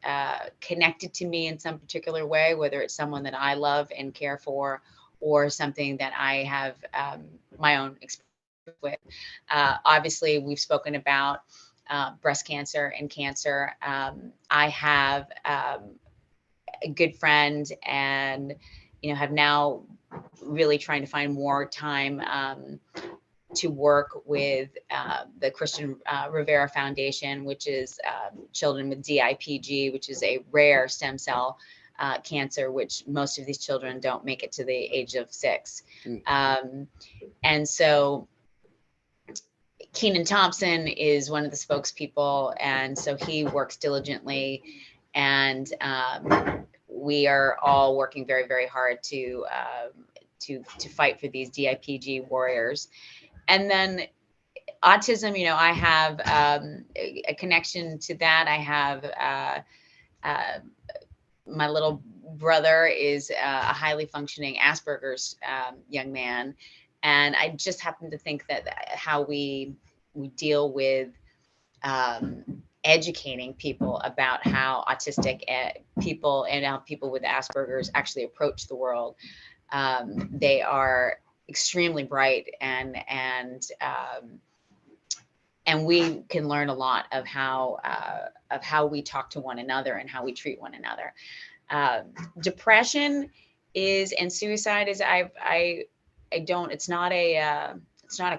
[SPEAKER 2] connected to me in some particular way, whether it's someone that I love and care for, or something that I have my own experience with. Obviously, we've spoken about breast cancer and cancer. I have a good friend, and have now really trying to find more time to work with the Christian Rivera Foundation, which is children with DIPG, which is a rare stem cell cancer, which most of these children don't make it to the age of 6. And so Keenan Thompson is one of the spokespeople, and so he works diligently, and we are all working very, very hard to fight for these DIPG warriors. And then autism, I have a connection to that. I have my little brother is a highly functioning Asperger's young man, and I just happen to think that how we deal with educating people about how autistic people and how people with Asperger's actually approach the world. They are extremely bright, and we can learn a lot of how we talk to one another and how we treat one another. Depression and suicide is I don't, it's not a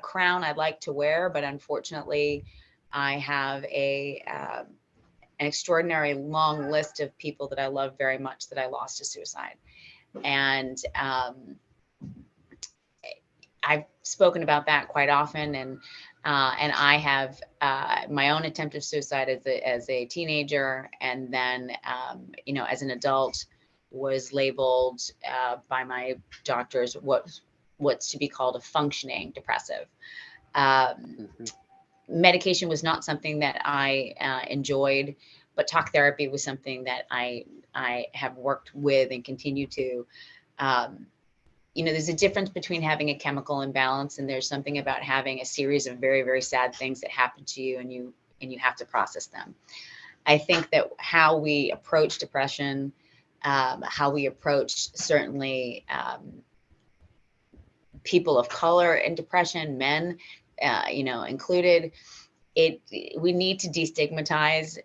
[SPEAKER 2] crown I'd like to wear, but unfortunately I have an extraordinary long list of people that I love very much that I lost to suicide. And I've spoken about that quite often, and I have my own attempt of suicide as a teenager, and then as an adult was labeled by my doctors what's to be called a functioning depressive. Medication was not something that I enjoyed, but talk therapy was something that I have worked with and continue to. There's a difference between having a chemical imbalance, and there's something about having a series of very, very sad things that happen to you, and you have to process them. I think that how we approach depression, how we approach certainly people of color in depression, men, included, we need to destigmatize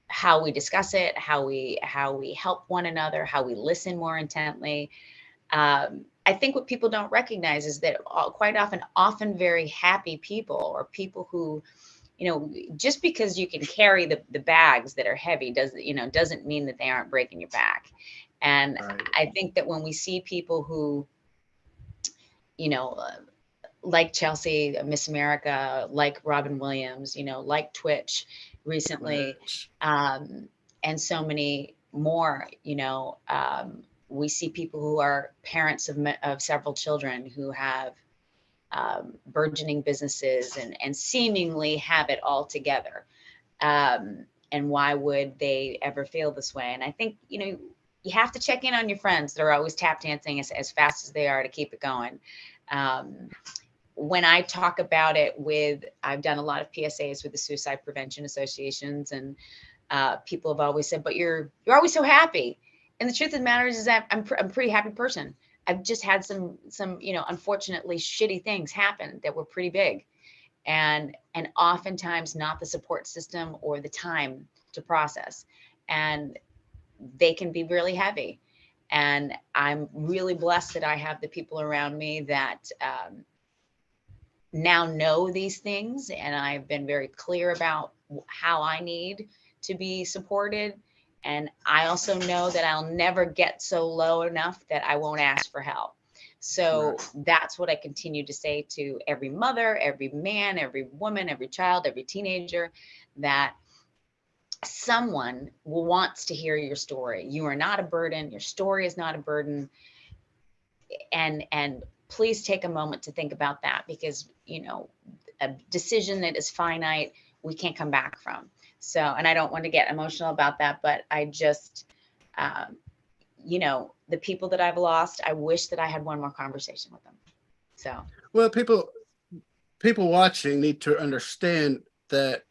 [SPEAKER 2] how we discuss it, how we help one another, how we listen more intently. I think what people don't recognize is that quite often very happy people, or people who, just because you can carry the bags that are heavy doesn't mean that they aren't breaking your back. And right. I think that when we see people who, like Chelsea, Miss America, like Robin Williams, like Twitch recently, and so many more, we see people who are parents of several children who have burgeoning businesses and seemingly have it all together. And why would they ever feel this way? And I think, you have to check in on your friends that are always tap dancing as fast as they are to keep it going. When I talk about it I've done a lot of PSAs with the suicide prevention associations, and people have always said, but you're always so happy. And the truth of the matter is that I'm a pretty happy person. I've just had some unfortunately shitty things happen that were pretty big, and oftentimes not the support system or the time to process, and they can be really heavy. And I'm really blessed that I have the people around me that now know these things, and I've been very clear about how I need to be supported. And I also know that I'll never get so low enough that I won't ask for help. So that's what I continue to say to every mother, every man, every woman, every child, every teenager, that someone wants to hear your story. You are not a burden. Your story is not a burden. And please take a moment to think about that, because, a decision that is finite, we can't come back from. So, and I don't want to get emotional about that, but I just, the people that I've lost, I wish that I had one more conversation with them. So,
[SPEAKER 1] well, people watching need to understand that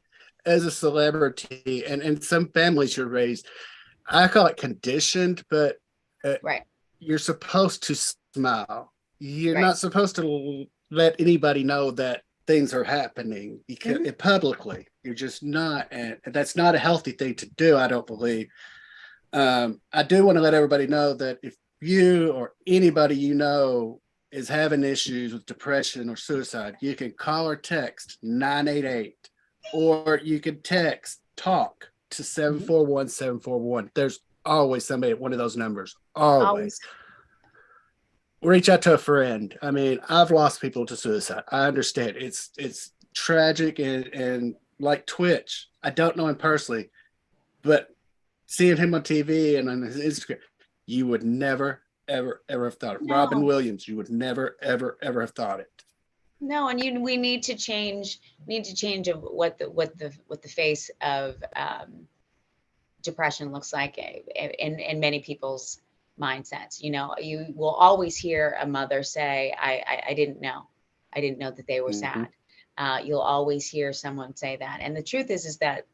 [SPEAKER 1] as a celebrity, and some families you're raised, I call it conditioned, but
[SPEAKER 2] right.
[SPEAKER 1] You're supposed to smile. You're not supposed to let anybody know that things are happening publicly. You're just not, and that's not a healthy thing to do, I don't believe. I do want to let everybody know that if you or anybody is having issues with depression or suicide, you can call or text 988, or you can talk to 741-741. There's always somebody at one of those numbers. Always. Reach out to a friend. I mean, I've lost people to suicide. I understand. It's tragic, and like Twitch, I don't know him personally, but seeing him on TV and on his Instagram, you would never, ever, ever have thought it. No. Robin Williams, you would never, ever, ever have thought it.
[SPEAKER 2] No, and we need to change of what the face of depression looks like in many people's mindsets. You know, you will always hear a mother say, I didn't know. I didn't know that they were
[SPEAKER 1] Mhm.
[SPEAKER 2] sad. You'll always hear someone say that. And the truth is that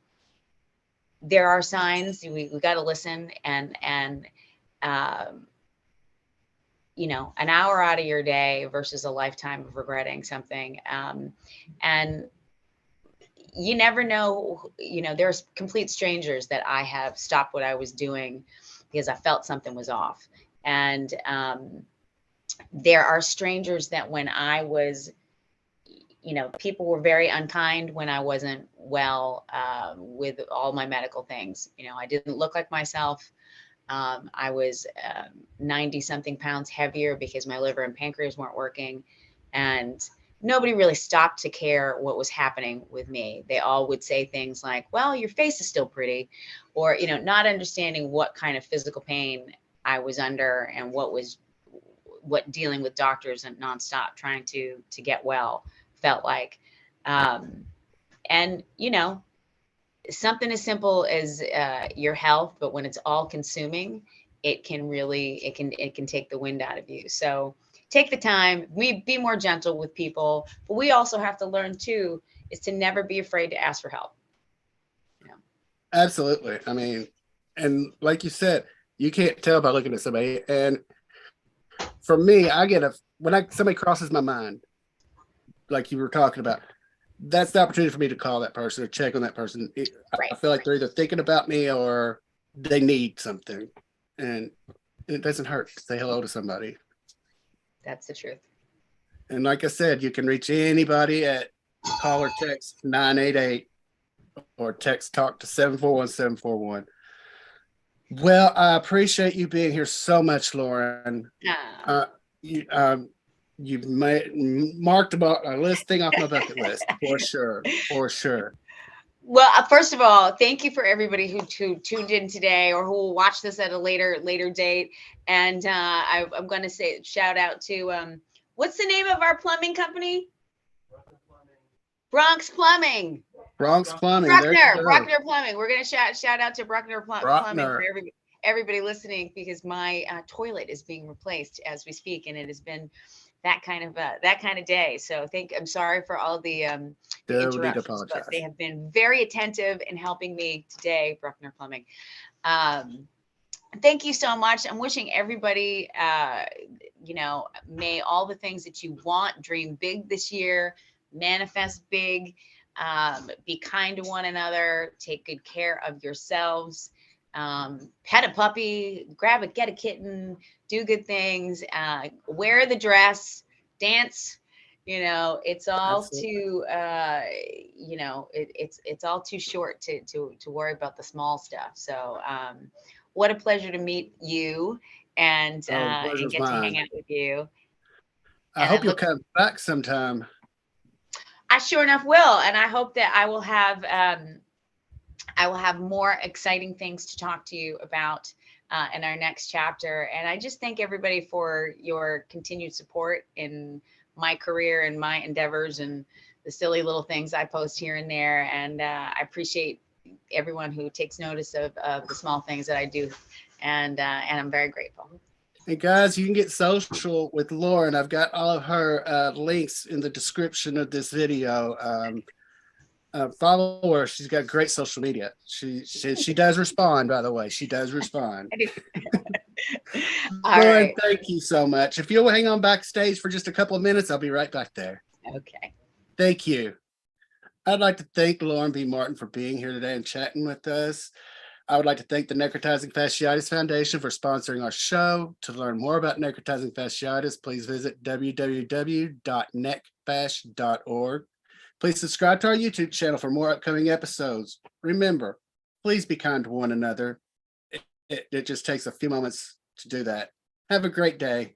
[SPEAKER 2] there are signs. We got to listen, and um, you know, an hour out of your day versus a lifetime of regretting something. And you never know, you know, there's complete strangers that I have stopped what I was doing because I felt something was off. And there are strangers that when I was, you know, people were very unkind when I wasn't well with all my medical things. You know, I didn't look like myself. I was 90 something pounds heavier because my liver and pancreas weren't working. And nobody really stopped to care what was happening with me. They all would say things like, well, your face is still pretty, or, you know, not understanding what kind of physical pain I was under and what dealing with doctors and nonstop trying to get well felt like. And, you know, something as simple as your health, but when it's all consuming, it can really, it can take the wind out of you. So take the time, we be more gentle with people, but we also have to learn too, is to never be afraid to ask for help. You know?
[SPEAKER 1] Absolutely. I mean, and like you said, you can't tell by looking at somebody. And for me, I get when somebody crosses my mind, like you were talking about, that's the opportunity for me to call that person or check on that person.
[SPEAKER 2] Right.
[SPEAKER 1] I feel like they're either thinking about me or they need something, and it doesn't hurt to say hello to somebody.
[SPEAKER 2] That's the truth.
[SPEAKER 1] And like I said, you can reach anybody at call or text 988 or text talk to 741-741. Well, I appreciate you being here so much, Lauren. You, you've marked about a list thing off my bucket list for sure, for sure.
[SPEAKER 2] Well, first of all, thank you for everybody who tuned in today or who will watch this at a later date. And I'm going to say shout out to what's the name of our plumbing company? Bronx Plumbing.
[SPEAKER 1] Bronx Plumbing.
[SPEAKER 2] Bruckner Plumbing. We're going to shout out to Bruckner Plumbing for everybody listening, because my toilet is being replaced as we speak, and it has been that kind of day. So I'm sorry for all the interruptions, but they have been very attentive in helping me today, Bruckner Plumbing. Thank you so much. I'm wishing everybody, you know, may all the things that you want, dream big this year, manifest big, be kind to one another, take good care of yourselves, pet a puppy, get a kitten, do good things, wear the dress, dance. You know, it's all too, you know, it's all too short to worry about the small stuff. So, what a pleasure to meet you and get to hang out with you.
[SPEAKER 1] I hope you'll come back sometime.
[SPEAKER 2] I sure enough will, and I hope that I will have more exciting things to talk to you about in our next chapter. And I just thank everybody for your continued support in my career and my endeavors and the silly little things I post here and there. And I appreciate everyone who takes notice of the small things that I do. And I'm very grateful.
[SPEAKER 1] And guys, you can get social with Lauren. I've got all of her links in the description of this video. Follow her. She's got great social media. She does respond, by the way. She does respond. Lauren, thank you so much. If you'll hang on backstage for just a couple of minutes, I'll be right back there.
[SPEAKER 2] Okay.
[SPEAKER 1] Thank you. I'd like to thank Lauren B. Martin for being here today and chatting with us. I would like to thank the Necrotizing Fasciitis Foundation for sponsoring our show. To learn more about necrotizing fasciitis, please visit www.necfasc.org. Please subscribe to our YouTube channel for more upcoming episodes. Remember, please be kind to one another. It just takes a few moments to do that. Have a great day.